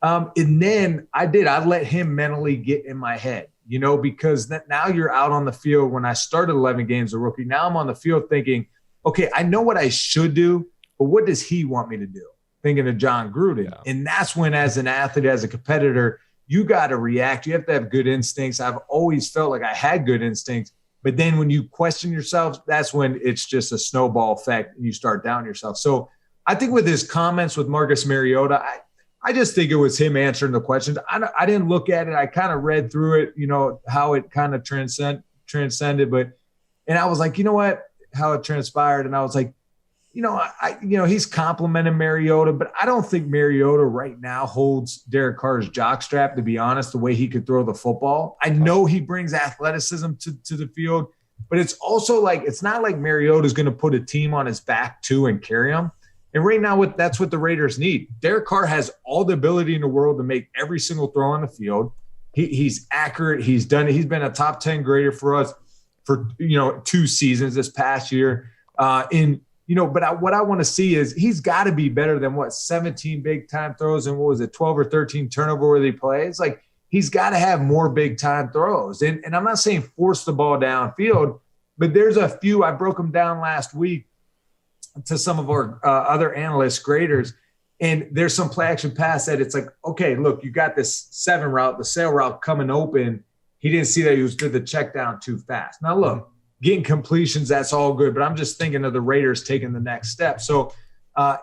Speaker 3: And then I let him mentally get in my head, because now you're out on the field. When I started 11 games as a rookie, now I'm on the field thinking, okay, I know what I should do, but what does he want me to do? Thinking of John Gruden. Yeah. And that's when, as an athlete, as a competitor, you got to react. You have to have good instincts. I've always felt like I had good instincts, but then when you question yourself, that's when it's just a snowball effect and you start doubting yourself. So I think with his comments with Marcus Mariota, I just think it was him answering the questions. I didn't look at it. I kind of read through it, how it kind of transcended. And I was like, how it transpired. And I was like, he's complimenting Mariota, but I don't think Mariota right now holds Derek Carr's jockstrap, to be honest, the way he could throw the football. I know he brings athleticism to the field, but it's also like, it's not like Mariota's going to put a team on his back too and carry him. And right now, that's what the Raiders need. Derek Carr has all the ability in the world to make every single throw on the field. He's accurate. He's done it. He's been a top 10 grader for us for 2 seasons this past year. But what I want to see is he's got to be better than 17 big time throws and 12 or 13 turnover worthy plays. Like, he's got to have more big time throws. And I'm not saying force the ball downfield, but there's a few. I broke them down last week to some of our other analysts, graders, and there's some play action pass that it's like, okay, look, you got this 7 route, the sail route coming open. He didn't see that he did the check down too fast. Now look, getting completions, that's all good, but I'm just thinking of the Raiders taking the next step. So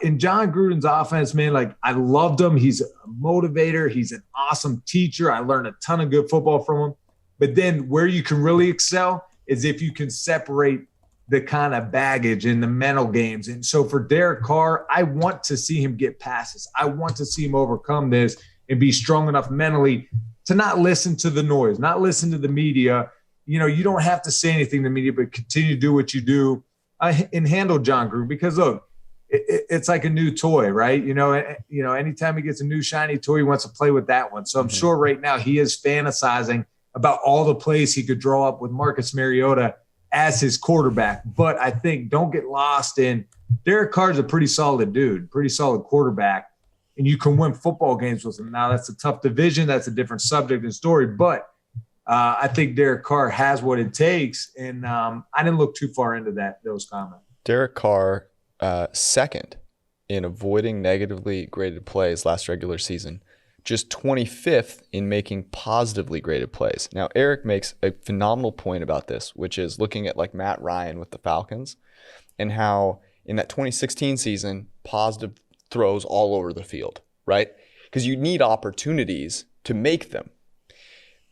Speaker 3: in John Gruden's offense, man, like, I loved him. He's a motivator. He's an awesome teacher. I learned a ton of good football from him. But then where you can really excel is if you can separate the kind of baggage in the mental games. And so for Derek Carr, I want to see him get passes. I want to see him overcome this and be strong enough mentally to not listen to the noise, not listen to the media. You don't have to say anything to the media, but continue to do what you do and handle John Gruden, because look, it's like a new toy, right? Anytime he gets a new shiny toy, he wants to play with that one. So I'm sure right now he is fantasizing about all the plays he could draw up with Marcus Mariota as his quarterback. But I think don't get lost in Derek Carr's a pretty solid dude, pretty solid quarterback, and you can win football games with him. Now, that's a tough division. That's a different subject and story. But I think Derek Carr has what it takes, and I didn't look too far into those comments.
Speaker 1: Derek Carr, second in avoiding negatively graded plays last regular season, just 25th in making positively graded plays. Now, Eric makes a phenomenal point about this, which is looking at like Matt Ryan with the Falcons and how in that 2016 season, positive throws all over the field, right? Because you need opportunities to make them.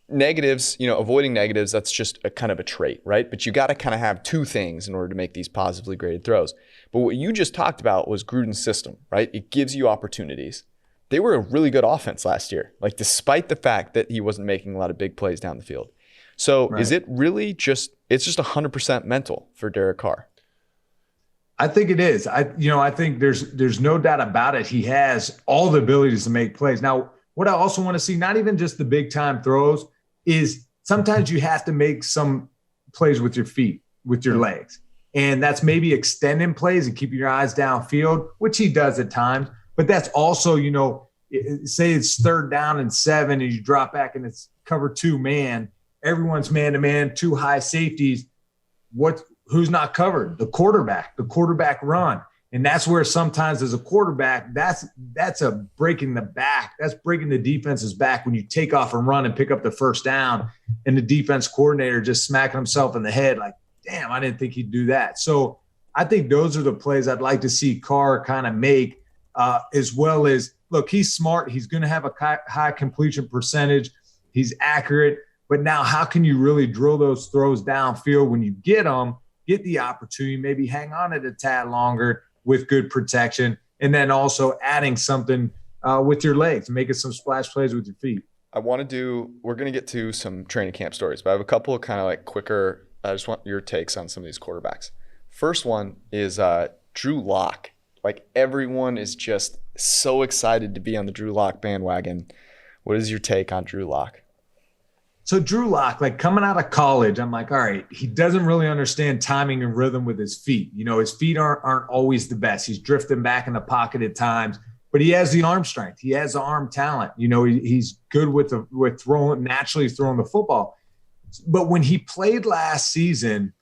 Speaker 1: Negatives, avoiding negatives, that's just a kind of a trait, right? But you got to kind of have 2 things in order to make these positively graded throws. But what you just talked about was Gruden's system, right? It gives you opportunities. They were a really good offense last year, like despite the fact that he wasn't making a lot of big plays down the field. So right. Is it really it's just 100% mental for Derek Carr?
Speaker 3: I think it is. I think there's no doubt about it. He has all the abilities to make plays. Now, what I also want to see, not even just the big time throws, is sometimes you have to make some plays with your feet, with your legs. And that's maybe extending plays and keeping your eyes downfield, which he does at times. But that's also, say it's 3rd down and 7 and you drop back and it's cover 2 man, everyone's man to man, 2 high safeties. What who's not covered? The quarterback run. And that's where sometimes as a quarterback, that's a breaking the back. That's breaking the defense's back when you take off and run and pick up the first down and the defense coordinator just smacking himself in the head like, damn, I didn't think he'd do that. So I think those are the plays I'd like to see Carr kind of make, as well as, look, he's smart. He's going to have a high completion percentage. He's accurate. But now how can you really drill those throws downfield when you get them, get the opportunity, maybe hang on it a tad longer with good protection, and then also adding something with your legs, making some splash plays with your feet.
Speaker 1: we're going to get to some training camp stories, but I have a couple of kind of like quicker, I just want your takes on some of these quarterbacks. First one is Drew Lock. Like everyone is just so excited to be on the Drew Lock bandwagon. What is your take on Drew Lock?
Speaker 3: So Drew Lock, like coming out of college, I'm like, all right, he doesn't really understand timing and rhythm with his feet. You know, his feet aren't always the best. He's drifting back in the pocket at times, but he has the arm strength. He has the arm talent. You know, he's good with naturally throwing the football. But when he played last season,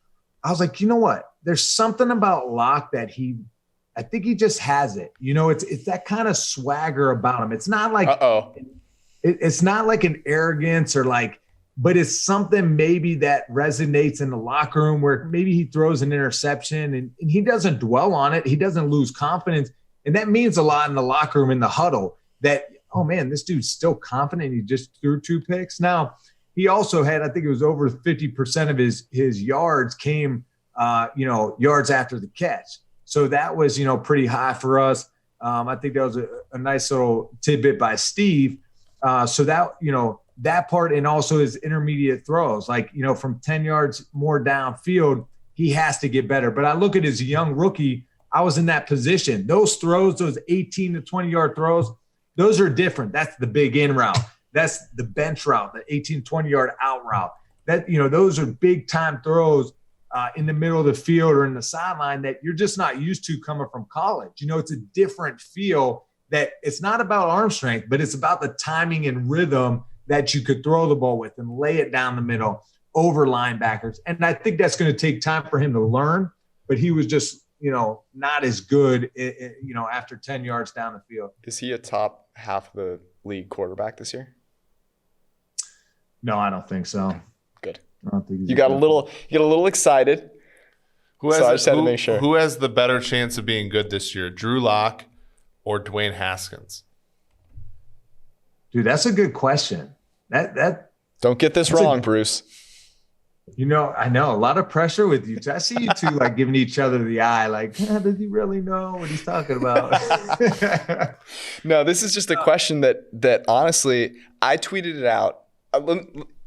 Speaker 3: I was like, you know what? There's something about Lock that I think he just has it. You know, it's that kind of swagger about him. It's not like it's not like an arrogance or like, but it's something maybe that resonates in the locker room where maybe he throws an interception and he doesn't dwell on it. He doesn't lose confidence. And that means a lot in the locker room, in the huddle, that, oh man, this dude's still confident. He just threw 2 picks. Now, he also had, I think it was over 50% of his yards came, yards after the catch. So that was, pretty high for us. I think that was a nice little tidbit by Steve. So that, that part, and also his intermediate throws, like, from 10 yards more downfield, he has to get better. But I look at his young rookie, I was in that position. Those throws, those 18 to 20 yard throws, those are different. That's the big in route. That's the bench route, the 18, 20 yard out route. That, those are big time throws in the middle of the field or in the sideline that you're just not used to coming from college. It's a different feel, that it's not about arm strength, but it's about the timing and rhythm that you could throw the ball with and lay it down the middle over linebackers. And I think that's going to take time for him to learn, but he was just, not as good, after 10 yards down the field.
Speaker 1: Is he a top half of the league quarterback this year?
Speaker 3: No, I don't think so.
Speaker 1: Good.
Speaker 3: I don't think
Speaker 1: you got a little excited. I just had to make sure.
Speaker 2: Who has the better chance of being good this year, Drew Lock or Dwayne Haskins?
Speaker 3: Dude, that's a good question.
Speaker 1: Don't get this wrong, Bruce.
Speaker 3: I know a lot of pressure with you. I see you two like giving each other the eye, like, does he really know what he's talking about?
Speaker 1: No, this is just a question that honestly, I tweeted it out.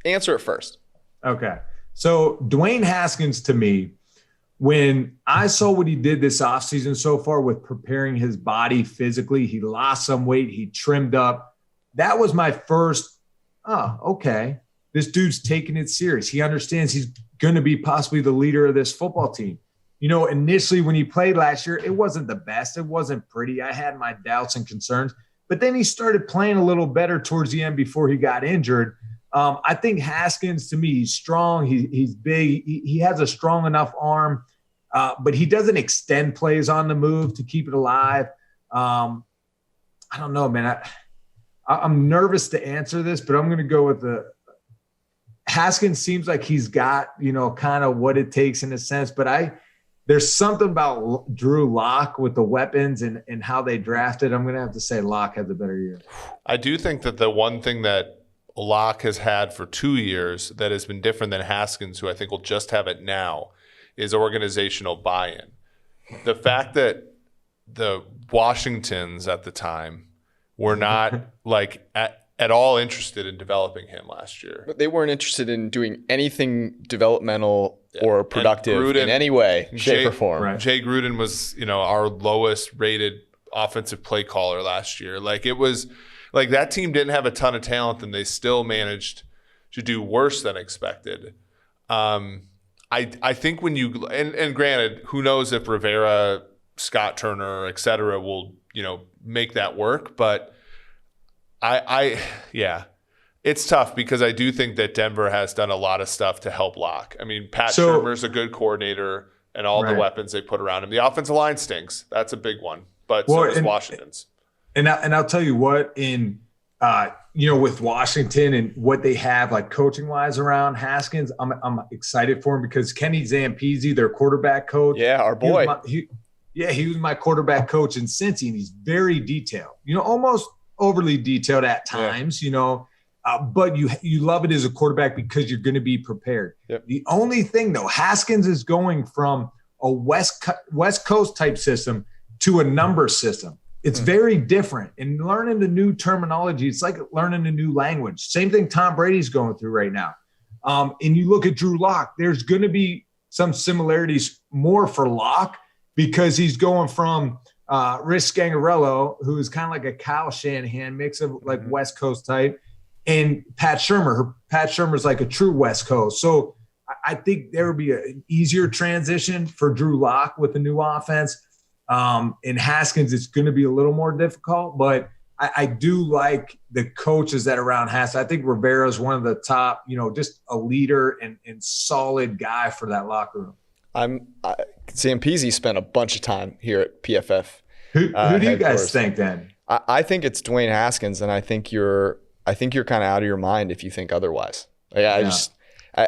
Speaker 1: Answer it first.
Speaker 3: Okay. So Dwayne Haskins, to me, when I saw what he did this offseason so far with preparing his body physically, he lost some weight, he trimmed up. That was my first, okay. This dude's taking it serious. He understands he's going to be possibly the leader of this football team. Initially when he played last year, it wasn't the best. It wasn't pretty. I had my doubts and concerns. But then he started playing a little better towards the end before he got injured. I think Haskins, to me, he's strong. He's big. He has a strong enough arm, but he doesn't extend plays on the move to keep it alive. I don't know, man. I'm nervous to answer this, but I'm going to go with the Haskins. Seems like he's got, kind of what it takes in a sense, but there's something about Drew Lock with the weapons and how they drafted. I'm going to have to say Lock has a better year.
Speaker 2: I do think that the one thing that Lock has had for 2 years that has been different than Haskins, who I think will just have it now, is organizational buy-in. The fact that the Washingtons at the time were not like at all interested in developing him last year.
Speaker 1: But they weren't interested in doing anything developmental or productive in any way, shape, or form.
Speaker 3: Right.
Speaker 2: Jay Gruden was, our lowest rated offensive play caller last year. Like it was like that team didn't have a ton of talent and they still managed to do worse than expected. I think when you and granted, who knows if Rivera, Scott Turner, et cetera, will, make that work, but it's tough because I do think that Denver has done a lot of stuff to help Lock. I mean, Pat Shurmur's a good coordinator. and all the
Speaker 3: Right.
Speaker 2: weapons they put around him. The offensive line stinks. That's a big one. But so
Speaker 3: Well,
Speaker 2: does Washington's.
Speaker 3: And I'll tell you what, with Washington and what they have like coaching wise around Haskins, I'm excited for him because Kenny Zampese, their quarterback coach.
Speaker 1: Yeah, our boy.
Speaker 3: He was my quarterback coach in Cincy, and he's very detailed, almost overly detailed at times, but you love it as a quarterback because you're going to be prepared.
Speaker 1: Yep.
Speaker 3: The only thing though, Haskins is going from a West Coast type system to a number system. It's very different. And learning the new terminology, it's like learning a new language. Same thing Tom Brady's going through right now. And you look at Drew Lock, there's going to be some similarities more for Lock because he's going from Rich Scangarello, who is kind of like a Kyle Shanahan mix of like West Coast type, and Pat Shurmur. Pat Shurmur's like a true West Coast. So I think there would be an easier transition for Drew Lock with the new offense. In Haskins, it's going to be a little more difficult, but I do like the coaches that are around Haskins. I think Rivera's one of the top, just a leader and solid guy for that locker room.
Speaker 1: Zampese spent a bunch of time here at PFF.
Speaker 3: Who do you guys think then?
Speaker 1: I think it's Dwayne Haskins, and I think you're kind of out of your mind if you think otherwise. I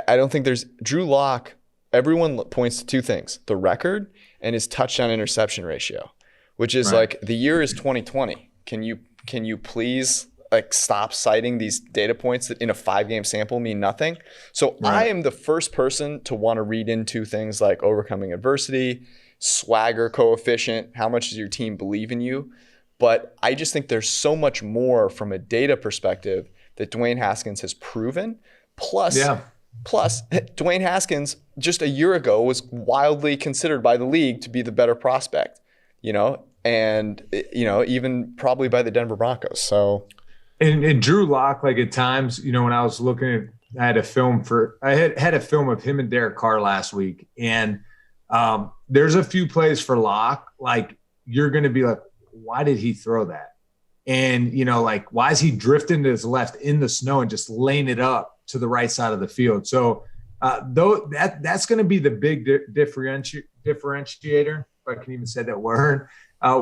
Speaker 1: don't think there's Drew Lock. Everyone points to two things: the record and his touchdown interception ratio, which is like the year is 2020. Can you please stop citing these data points that in a 5-game sample mean nothing? So I am the first person to want to read into things like overcoming adversity, swagger coefficient, how much does your team believe in you? But I just think there's so much more from a data perspective that Dwayne Haskins has proven. Plus, Dwayne Haskins just a year ago was wildly considered by the league to be the better prospect, and even probably by the Denver Broncos. So,
Speaker 3: and Drew Lock, like at times, when I was looking at, I had a film of him and Derek Carr last week, and there's a few plays for Lock, like you're going to be like, why did he throw that? And why is he drifting to his left in the snow and just laying it up to the right side of the field? So that's going to be the big differentiator, if I can even say that word,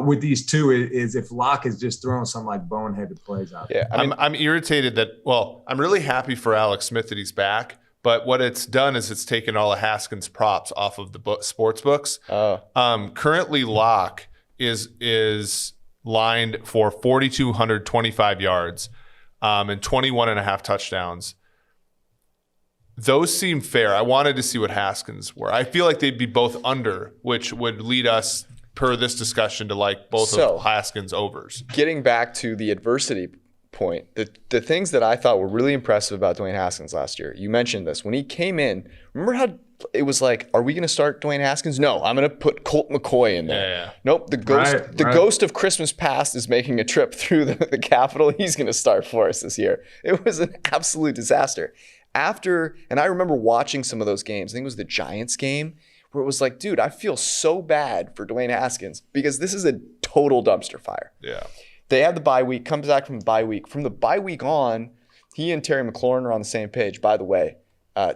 Speaker 3: with these two is if Locke is just throwing some like boneheaded plays out.
Speaker 2: Yeah, I'm irritated I'm really happy for Alex Smith that he's back, but what it's done is it's taken all of Haskins props off of the sports books. Currently Locke is lined for 4,225 yards and 21 and a half touchdowns. Those seem fair. I wanted to see what Haskins were. I feel like they'd be both under, which would lead us, per this discussion, to like both of Haskins overs.
Speaker 1: Getting back to the adversity point, the things that I thought were really impressive about Dwayne Haskins last year, you mentioned this. When he came in, remember how it was like, are we going to start Dwayne Haskins? No, I'm going to put Colt McCoy in there.
Speaker 2: Yeah.
Speaker 1: Nope, the ghost of Christmas past is making a trip through the Capitol. He's going to start for us this year. It was an absolute disaster. And I remember watching some of those games. I think it was the Giants game where it was like, dude, I feel so bad for Dwayne Haskins because this is a total dumpster fire.
Speaker 2: Yeah.
Speaker 1: They had the bye week, comes back from the bye week. From the bye week on, he and Terry McLaurin are on the same page. By the way,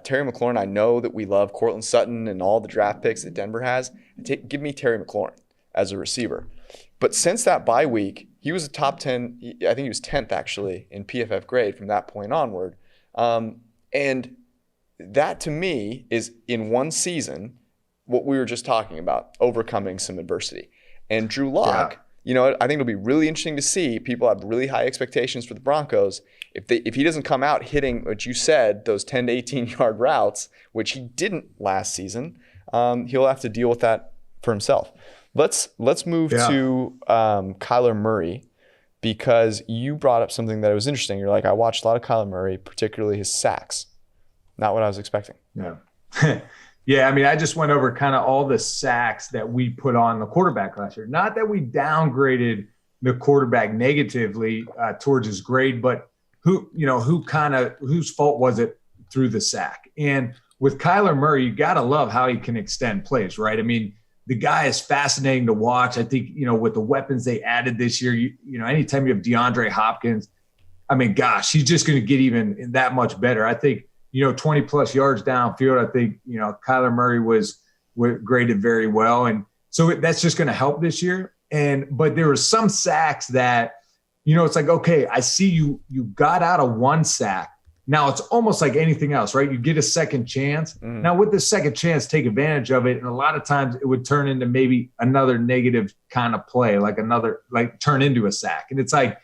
Speaker 1: Terry McLaurin, I know that we love Cortland Sutton and all the draft picks that Denver has. Give me Terry McLaurin as a receiver. But since that bye week, he was a top 10, I think he was 10th actually in PFF grade from that point onward. And that to me is in one season what we were just talking about, overcoming some adversity. And Drew Lock, I think it'll be really interesting to see. People have really high expectations for the Broncos. If he doesn't come out hitting what you said, those 10 to 18-yard routes, which he didn't last season, he'll have to deal with that for himself. Let's move to Kyler Murray, because you brought up something that was interesting. You're like, I watched a lot of Kyler Murray, particularly his sacks. Not what I was expecting.
Speaker 3: Yeah. Yeah, I mean, I just went over kind of all the sacks that we put on the quarterback last year. Not that we downgraded the quarterback negatively towards his grade, but whose fault was it through the sack? And with Kyler Murray, you got to love how he can extend plays, right? I mean, the guy is fascinating to watch. I think, with the weapons they added this year, anytime you have DeAndre Hopkins, I mean, gosh, he's just going to get even that much better. I think, 20 plus yards downfield. I think, Kyler Murray was, were graded very well. And so that's just going to help this year. But there were some sacks that, it's like, okay, I see you got out of one sack. Now it's almost like anything else, right? You get a second chance. Now with the second chance, take advantage of it. And a lot of times it would turn into maybe another negative kind of play, like turn into a sack. And it's like,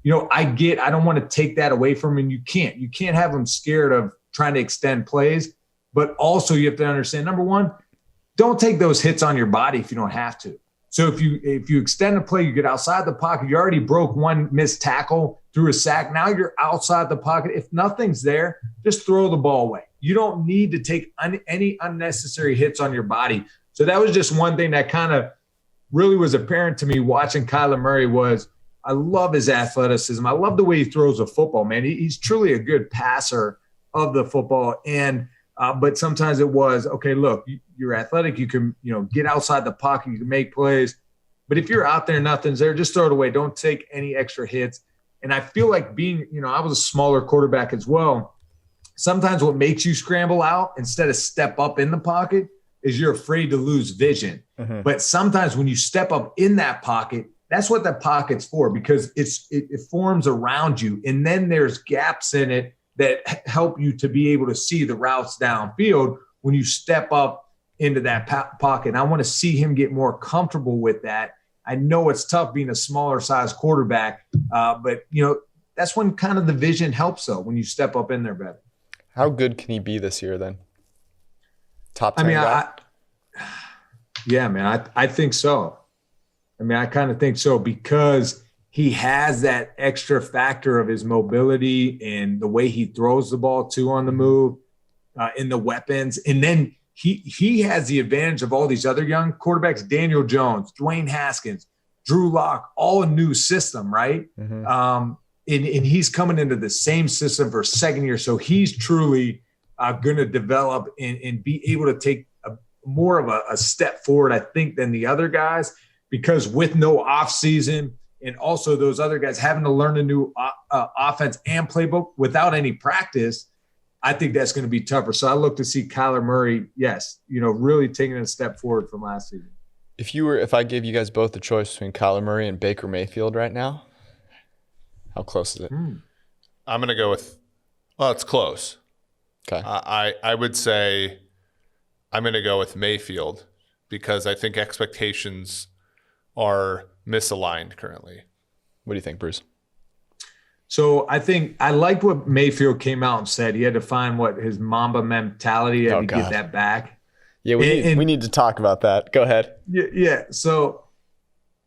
Speaker 3: I don't want to take that away from him. You can't have him scared of trying to extend plays, but also you have to understand, number one, don't take those hits on your body if you don't have to. So if you extend a play, you get outside the pocket, you already broke one missed tackle through a sack. Now you're outside the pocket. If nothing's there, just throw the ball away. You don't need to take any unnecessary hits on your body. So that was just one thing that kind of really was apparent to me watching Kyler Murray was I love his athleticism. I love the way he throws a football, man. He's truly a good passer of the football. And but sometimes it was, okay, look, you're athletic. You can, get outside the pocket. You can make plays. But if you're out there and nothing's there, just throw it away. Don't take any extra hits. And I feel like I was a smaller quarterback as well. Sometimes what makes you scramble out instead of step up in the pocket is you're afraid to lose vision. Mm-hmm. But sometimes when you step up in that pocket, that's what the pocket's for, because it forms around you. And then there's gaps in it that help you to be able to see the routes downfield when you step up into that pocket. And I want to see him get more comfortable with that. I know it's tough being a smaller size quarterback, but that's when kind of the vision helps though, when you step up in there better.
Speaker 1: How good can he be this year then? Top 10
Speaker 3: guy? Yeah, man, I think so. I kind of think so because he has that extra factor of his mobility and the way he throws the ball too on the move, in the weapons. And then he has the advantage of all these other young quarterbacks, Daniel Jones, Dwayne Haskins, Drew Lock, all a new system, right? Mm-hmm. And he's coming into the same system for a second year. So he's truly going to develop and be able to take more of a step forward, I think, than the other guys, because with no off season, and also those other guys having to learn a new offense and playbook without any practice, I think that's going to be tougher. So I look to see Kyler Murray, really taking a step forward from last season.
Speaker 1: If I gave you guys both the choice between Kyler Murray and Baker Mayfield right now, how close is it?
Speaker 2: I'm going to go with, it's close.
Speaker 1: Okay.
Speaker 2: I would say I'm going to go with Mayfield because I think expectations are misaligned currently.
Speaker 1: What do you think, Bruce?
Speaker 3: So I think I liked what Mayfield came out and said. He had to find his Mamba mentality, had to get that back.
Speaker 1: Yeah, we need to talk about that. Go ahead.
Speaker 3: Yeah. So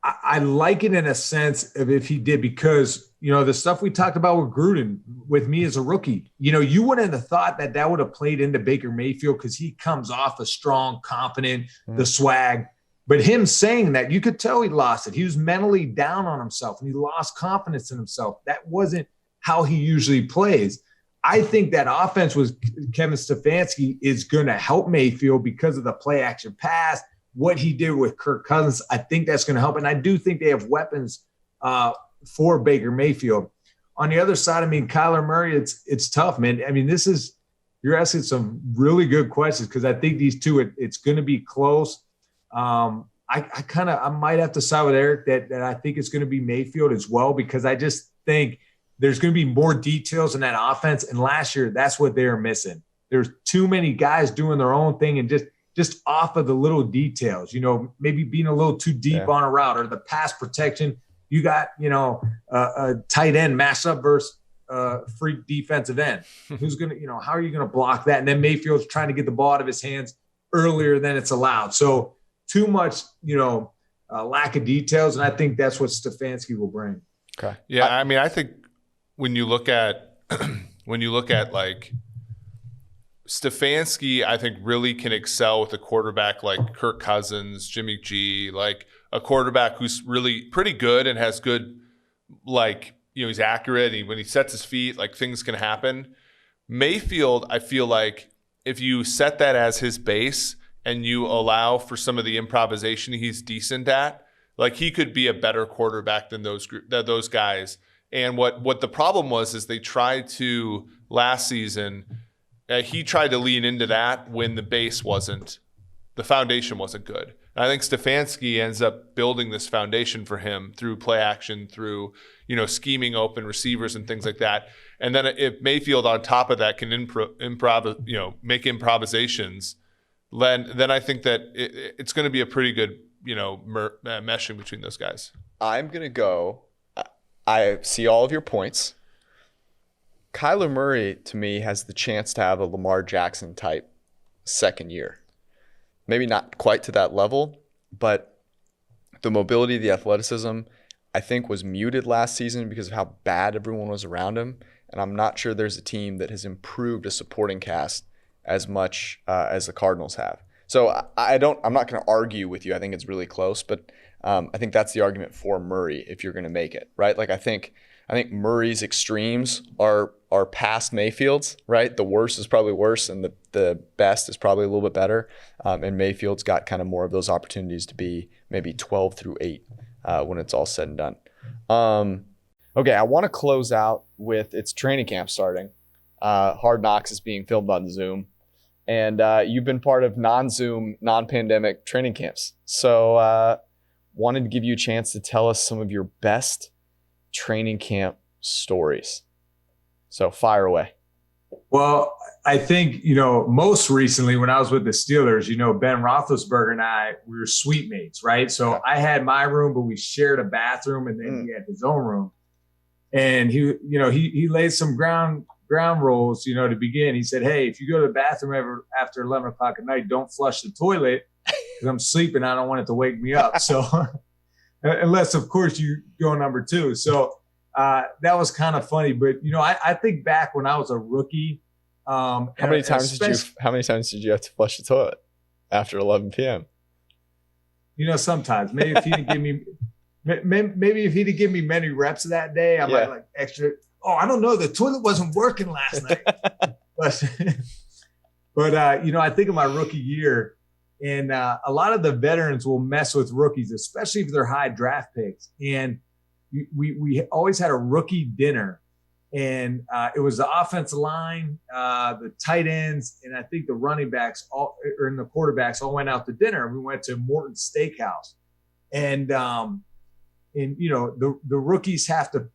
Speaker 3: I like it in a sense of if he did, because, the stuff we talked about with Gruden, with me as a rookie, you wouldn't have thought that would have played into Baker Mayfield because he comes off a strong, confident, the swag. But him saying that, you could tell he lost it. He was mentally down on himself and he lost confidence in himself. That wasn't how he usually plays. I think that offense was Kevin Stefanski is going to help Mayfield because of the play action pass, what he did with Kirk Cousins. I think that's going to help. And I do think they have weapons for Baker Mayfield. On the other side, Kyler Murray, it's tough, man. You're asking some really good questions because I think these two, it's going to be close. I might have to side with Eric that I think it's going to be Mayfield as well, because I just think there's going to be more details in that offense. And last year, that's what they were missing. There's too many guys doing their own thing and just off of the little details, maybe being a little too deep on a route or the pass protection. You got, a tight end matched up versus free defensive end. Who's going to, how are you going to block that? And then Mayfield's trying to get the ball out of his hands earlier than it's allowed. So too much, lack of details. And I think that's what Stefanski will bring.
Speaker 2: Okay. Yeah. I think when you look at like Stefanski, I think really can excel with a quarterback like Kirk Cousins, Jimmy G, like a quarterback who's really pretty good and has good, he's accurate. And when he sets his feet, things can happen. Mayfield, I feel like if you set that as his base and you allow for some of the improvisation he's decent at, he could be a better quarterback than those guys. And what the problem was is they tried to last season. He tried to lean into that when the base wasn't the foundation wasn't good. And I think Stefanski ends up building this foundation for him through play action, through, scheming open receivers and things like that. And then if Mayfield on top of that can make improvisations, then I think that it's going to be a pretty good, meshing between those guys.
Speaker 1: I'm going to go. I see all of your points. Kyler Murray, to me, has the chance to have a Lamar Jackson type second year. Maybe not quite to that level, but the mobility, the athleticism, I think was muted last season because of how bad everyone was around him. And I'm not sure there's a team that has improved a supporting cast as much as the Cardinals have. So I'm not going to argue with you. I think it's really close, but I think that's the argument for Murray if you're going to make it, right? Like I think Murray's extremes are past Mayfield's, right? The worst is probably worse, and the best is probably a little bit better. And Mayfield's got kind of more of those opportunities to be maybe 12 through 8 when it's all said and done. Okay, I want to close out with it's training camp starting. Hard Knocks is being filmed on Zoom. And you've been part of non-Zoom, non-pandemic training camps. So wanted to give you a chance to tell us some of your best training camp stories. So fire away.
Speaker 3: Well, I think, most recently when I was with the Steelers, Ben Roethlisberger and I, we were suite mates, right? So I had my room, but we shared a bathroom, and then he had his own room. And he laid some ground rules, to begin. He said, hey, if you go to the bathroom after 11 o'clock at night, don't flush the toilet because I'm sleeping. I don't want it to wake me up. So unless, of course, you go number 2. So that was kind of funny. But, I think back when I was a rookie.
Speaker 1: How many times did you have to flush the toilet after 11 p.m.?
Speaker 3: Sometimes. Maybe if he didn't give me many reps that day, I might like extra. Oh, I don't know. The toilet wasn't working last night. but I think of my rookie year, and a lot of the veterans will mess with rookies, especially if they're high draft picks. And we always had a rookie dinner, and it was the offensive line, the tight ends, and I think the running backs and the quarterbacks all went out to dinner. We went to Morton's Steakhouse, and the rookies have to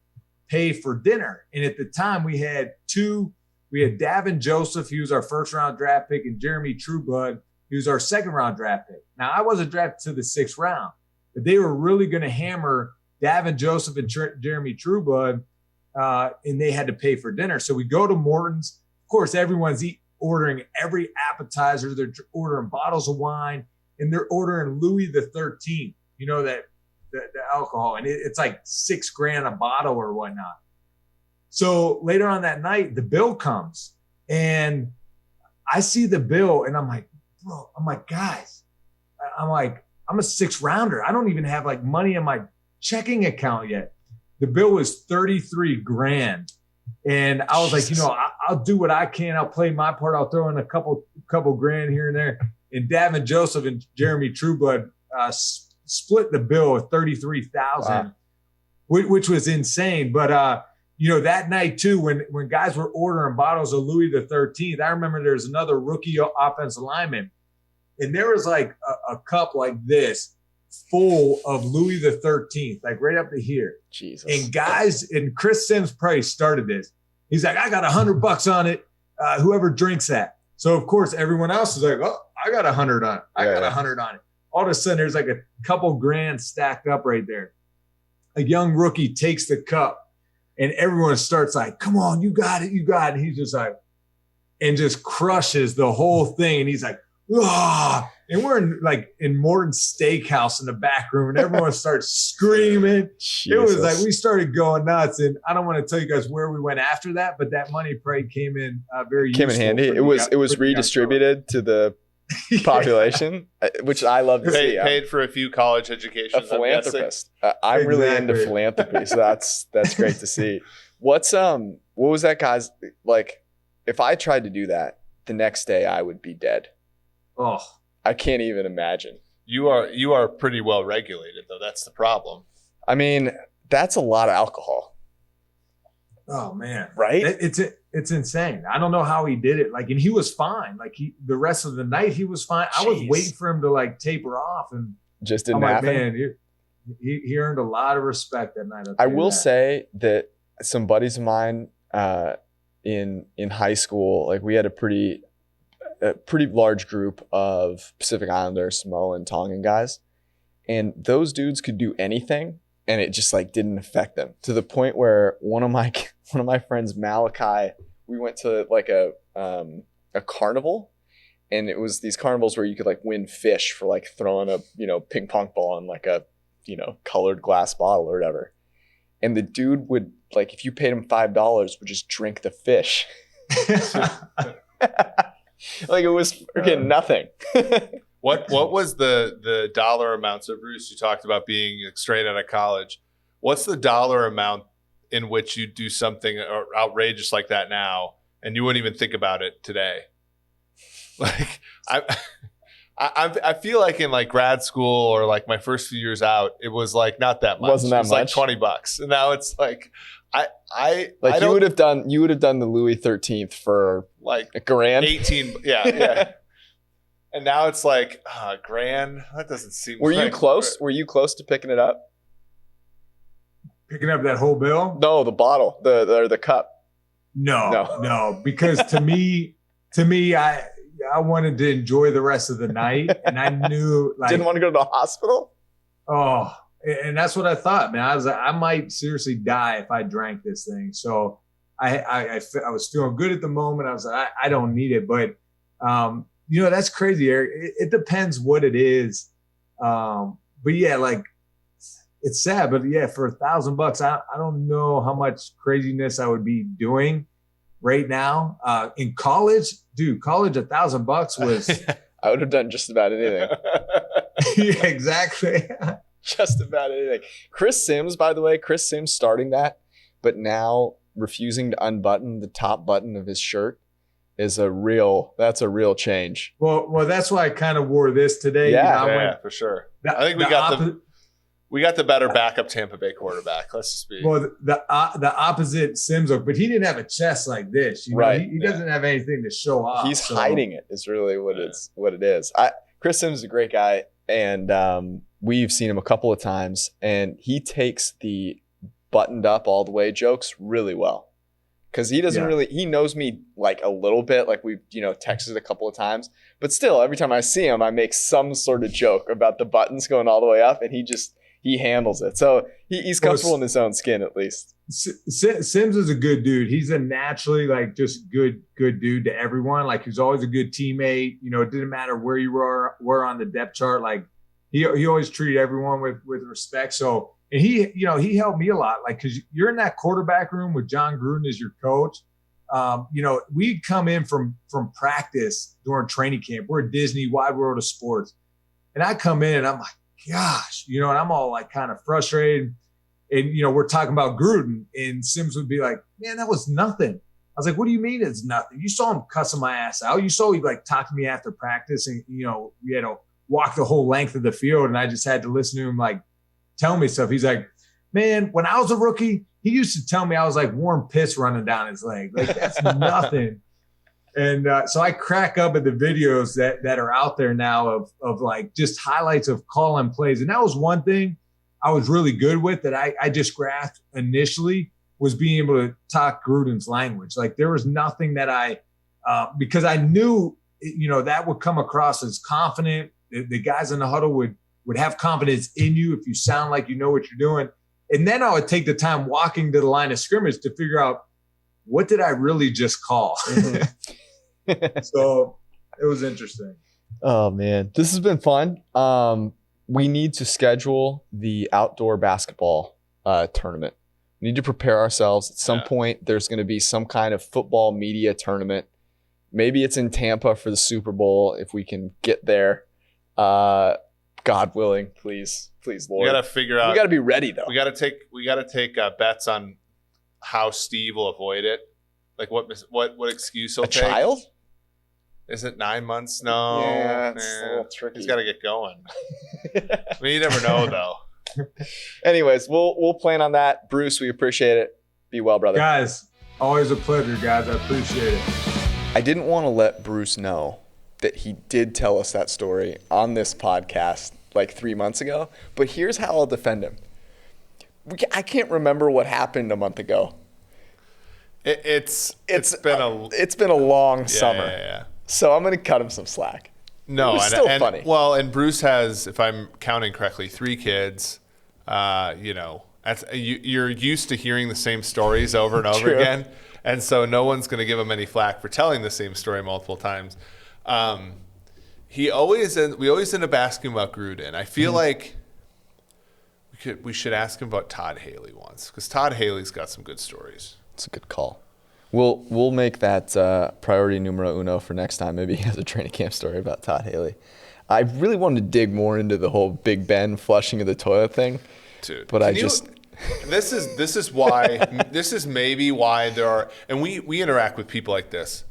Speaker 3: pay for dinner. And at the time we had Davin Joseph, he was our first round draft pick, and Jeremy Trueblood, he was our second round draft pick. Now I wasn't drafted to the 6th round, but they were really going to hammer Davin Joseph and Jeremy Trueblood, and they had to pay for dinner. So we go to Morton's. Of course, everyone's ordering every appetizer. They're ordering bottles of wine, and they're ordering Louis the 13th, the alcohol, and it's like $6,000 a bottle or whatnot. So later on that night, the bill comes, and I see the bill, and I'm like, guys, I'm a 6th rounder. I don't even have like money in my checking account yet. The bill was $33,000, and I was like, I'll do what I can. I'll play my part. I'll throw in a couple grand here and there. And Davin Joseph and Jeremy Trueblood split the bill with $33,000, wow, which was insane. But that night too, when guys were ordering bottles of Louis the 13th, I remember there was another rookie offensive lineman, and there was like a cup like this full of Louis the 13th, like right up to here.
Speaker 1: Jesus.
Speaker 3: And guys, and Chris Sims Price started this. He's like, I got $100 on it. Whoever drinks that. So of course everyone else is like, oh, I got 100 on it. I got 100 on it. All of a sudden, there's like a couple grand stacked up right there. A young rookie takes the cup, and everyone starts like, come on, you got it, you got it. And he's just like, and just crushes the whole thing. And he's like, ah. And we're in Morton's Steakhouse in the back room, and everyone starts screaming. Jesus. It was like we started going nuts. And I don't want to tell you guys where we went after that, but that money probably came in very useful.
Speaker 1: Came in handy. It was redistributed to the population, which I love to see.
Speaker 2: Paid for a few college educations.
Speaker 1: A philanthropist. I'm really into philanthropy, so that's great to see. What was that guy's like? If I tried to do that, the next day I would be dead.
Speaker 3: Oh,
Speaker 1: I can't even imagine.
Speaker 2: You are pretty well regulated, though. That's the problem.
Speaker 1: I mean, that's a lot of alcohol.
Speaker 3: Oh man,
Speaker 1: right?
Speaker 3: It's insane. I don't know how he did it. Like, and he was fine. Like the rest of the night he was fine.
Speaker 1: Jeez.
Speaker 3: I was waiting for him to like taper off, and
Speaker 1: Just didn't
Speaker 3: I'm like,
Speaker 1: happen.
Speaker 3: man, he earned a lot of respect that night.
Speaker 1: I will say that some buddies of mine in high school, like we had a pretty large group of Pacific Islander, Samoan, Tongan guys, and those dudes could do anything, and it just like didn't affect them, to the point where one of my friends, Malachi, we went to like a carnival, and it was these carnivals where you could like win fish for like throwing a ping pong ball in like a colored glass bottle or whatever. And the dude would, like, if you paid him $5, would just drink the fish. Like it was freaking nothing.
Speaker 2: What was the dollar amount? So Bruce, you talked about being straight out of college. What's the dollar amount in which you do something outrageous like that now, and you wouldn't even think about it today? Like I feel like in like grad school or like my first few years out, it was like not that much.
Speaker 1: Wasn't that much?
Speaker 2: Like $20, and now it's like
Speaker 1: you would have done the Louis XIII for
Speaker 2: like
Speaker 1: $1,000,
Speaker 2: 18. Yeah. And now it's like $1,000. That doesn't seem.
Speaker 1: Were you close? Were you close to picking it up?
Speaker 3: Picking up that whole bill?
Speaker 1: No, the bottle, the cup.
Speaker 3: No, because to me, I wanted to enjoy the rest of the night, and I knew like
Speaker 1: didn't want to go to the hospital.
Speaker 3: Oh, and that's what I thought, man. I was like, I might seriously die if I drank this thing. So I was feeling good at the moment. I was like, I don't need it, but that's crazy, Eric. It depends what it is. But yeah, like it's sad, but yeah, for $1,000, I don't know how much craziness I would be doing right now. In college, dude, $1,000 was.
Speaker 1: I would have done just about anything.
Speaker 3: Yeah, exactly.
Speaker 1: Just about anything. Chris Sims, by the way, starting that, but now refusing to unbutton the top button of his shirt that's a real change.
Speaker 3: Well, that's why I kind of wore this today.
Speaker 2: Yeah, for sure. I think we got the better backup Tampa Bay quarterback. Let's just be.
Speaker 3: Well, the opposite Sims look, but he didn't have a chest like this.
Speaker 1: Right.
Speaker 3: He doesn't have anything to show off.
Speaker 1: He's hiding it. Is really what it is. Chris Sims is a great guy, and we've seen him a couple of times, and he takes the buttoned up all the way jokes really well, because he doesn't really. He knows me like a little bit. Like we've texted a couple of times, but still, every time I see him, I make some sort of joke about the buttons going all the way up, and he handles it. So he's comfortable in his own skin, at least.
Speaker 3: Sims is a good dude. He's a naturally like just good dude to everyone. Like he's always a good teammate. It didn't matter where you were on the depth chart. Like he always treated everyone with respect. So, and he helped me a lot. Like, cause you're in that quarterback room with John Gruden as your coach. We'd come in from practice during training camp. We're at Disney, Wide World of Sports. And I come in and I'm like, gosh, and I'm all like kind of frustrated. And, we're talking about Gruden, and Sims would be like, man, that was nothing. I was like, what do you mean it's nothing? You saw him cussing my ass out. You saw he like talked to me after practice, and, we had to walk the whole length of the field, and I just had to listen to him like tell me stuff. He's like, man, when I was a rookie, he used to tell me I was like warm piss running down his leg. Like that's nothing. And so I crack up at the videos that are out there now of like just highlights of calling plays. And that was one thing I was really good with that I just grasped initially, was being able to talk Gruden's language. Like there was nothing that because I knew, that would come across as confident. The guys in the huddle would have confidence in you if you sound like you know what you're doing. And then I would take the time walking to the line of scrimmage to figure out, what did I really just call? Mm-hmm. So it was interesting.
Speaker 1: Oh man, this has been fun. We need to schedule the outdoor basketball tournament. We need to prepare ourselves. At some point, there's going to be some kind of football media tournament. Maybe it's in Tampa for the Super Bowl if we can get there. God willing, please, Lord.
Speaker 2: We got to figure out.
Speaker 1: We got to be ready though.
Speaker 2: We got to take bets on how Steve will avoid it. Like what excuse he'll take.
Speaker 1: A child?
Speaker 2: Is it 9 months? No.
Speaker 1: Yeah, it's a little tricky.
Speaker 2: He's got to get going. I mean, you never know, though.
Speaker 1: Anyways, we'll plan on that. Bruce, we appreciate it Be well, brother.
Speaker 3: Guys, always a pleasure, guys. I appreciate it.
Speaker 1: I didn't want to let Bruce know that he did tell us that story on this podcast like 3 months ago, but here's how I'll defend him. I can't remember what happened a month ago.
Speaker 2: It's been a
Speaker 1: long summer.
Speaker 2: Yeah.
Speaker 1: So I'm going to cut him some slack.
Speaker 2: No,
Speaker 1: it was still funny.
Speaker 2: Well, and Bruce has, if I'm counting correctly, 3 kids. You're used to hearing the same stories over and over again, and so no one's going to give him any flack for telling the same story multiple times. We always end up asking about Gruden. I feel like we should ask him about Todd Haley once, because Todd Haley's got some good stories.
Speaker 1: It's a good call. We'll make that priority numero uno for next time. Maybe he has a training camp story about Todd Haley. I really wanted to dig more into the whole Big Ben flushing of the toilet thing,
Speaker 2: dude.
Speaker 1: But
Speaker 2: this is why this is maybe why there are, and we interact with people like this.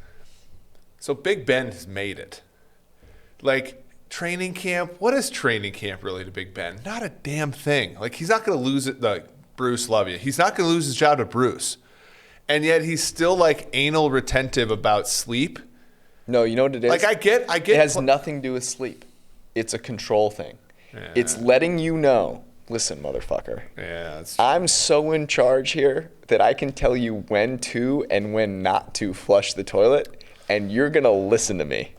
Speaker 2: So Big Ben has made it. Like training camp, what is training camp really to Big Ben? Not a damn thing. Like he's not going to lose it. Like Bruce, love you. He's not going to lose his job to Bruce, and yet he's still like anal retentive about sleep.
Speaker 1: No, you know what it is?
Speaker 2: Like I get.
Speaker 1: It has nothing to do with sleep. It's a control thing.
Speaker 2: Yeah.
Speaker 1: It's letting you know, listen, motherfucker.
Speaker 2: Yeah,
Speaker 1: I'm so in charge here that I can tell you when to and when not to flush the toilet, and you're going to listen to me.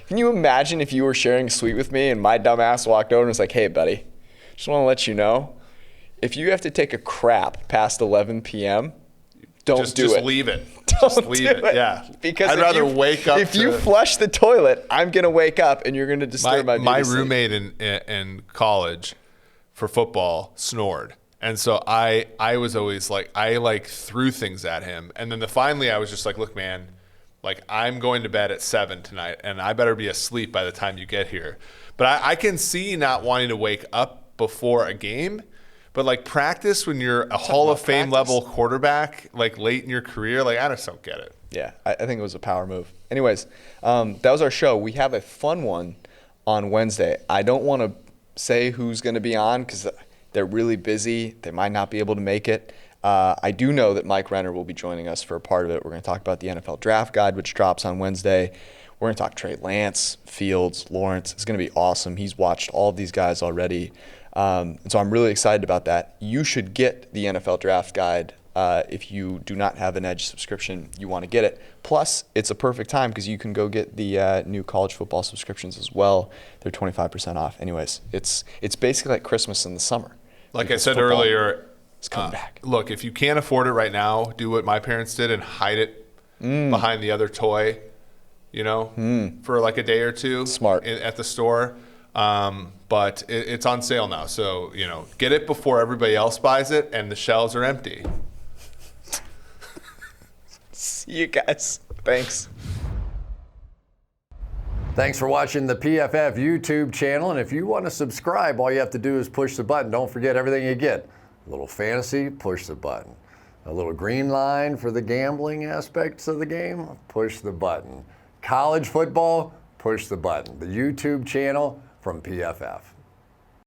Speaker 1: Can you imagine if you were sharing a suite with me and my dumb ass walked over and was like, hey, buddy, just want to let you know, if you have to take a crap past 11 p.m., don't do it.
Speaker 2: Just leave it.
Speaker 1: Just leave it.
Speaker 2: Yeah.
Speaker 1: Because
Speaker 2: I'd rather wake up.
Speaker 1: If you flush the toilet, I'm going to wake up and you're going to disturb my
Speaker 2: My roommate in college for football snored. And so I was always like, I threw things at him. And then finally I was just like, look, man, like I'm going to bed at 7 tonight and I better be asleep by the time you get here. But I can see not wanting to wake up before a game. But like practice when you're a Hall of Fame level quarterback, like late in your career, like I just don't get it.
Speaker 1: Yeah, I think it was a power move. Anyways, that was our show. We have a fun one on Wednesday. I don't want to say who's going to be on because they're really busy. They might not be able to make it. I do know that Mike Renner will be joining us for a part of it. We're going to talk about the NFL Draft Guide, which drops on Wednesday. We're going to talk Trey Lance, Fields, Lawrence. It's going to be awesome. He's watched all of these guys already. And so I'm really excited about that. You should get the NFL Draft Guide. If you do not have an Edge subscription, you want to get it. Plus, it's a perfect time because you can go get the new college football subscriptions as well. They're 25% off. Anyways, it's basically like Christmas in the summer.
Speaker 2: Like I said earlier,
Speaker 1: it's coming back.
Speaker 2: Look, if you can't afford it right now, do what my parents did and hide it behind the other toy, for like a day or two.
Speaker 1: Smart.
Speaker 2: At the store. But it's on sale now. So, get it before everybody else buys it and the shelves are empty.
Speaker 1: See you guys. Thanks.
Speaker 4: Thanks for watching the PFF YouTube channel. And if you want to subscribe, all you have to do is push the button. Don't forget everything you get. A little fantasy, push the button. A little green line for the gambling aspects of the game, push the button. College football, push the button. The YouTube channel from PFF.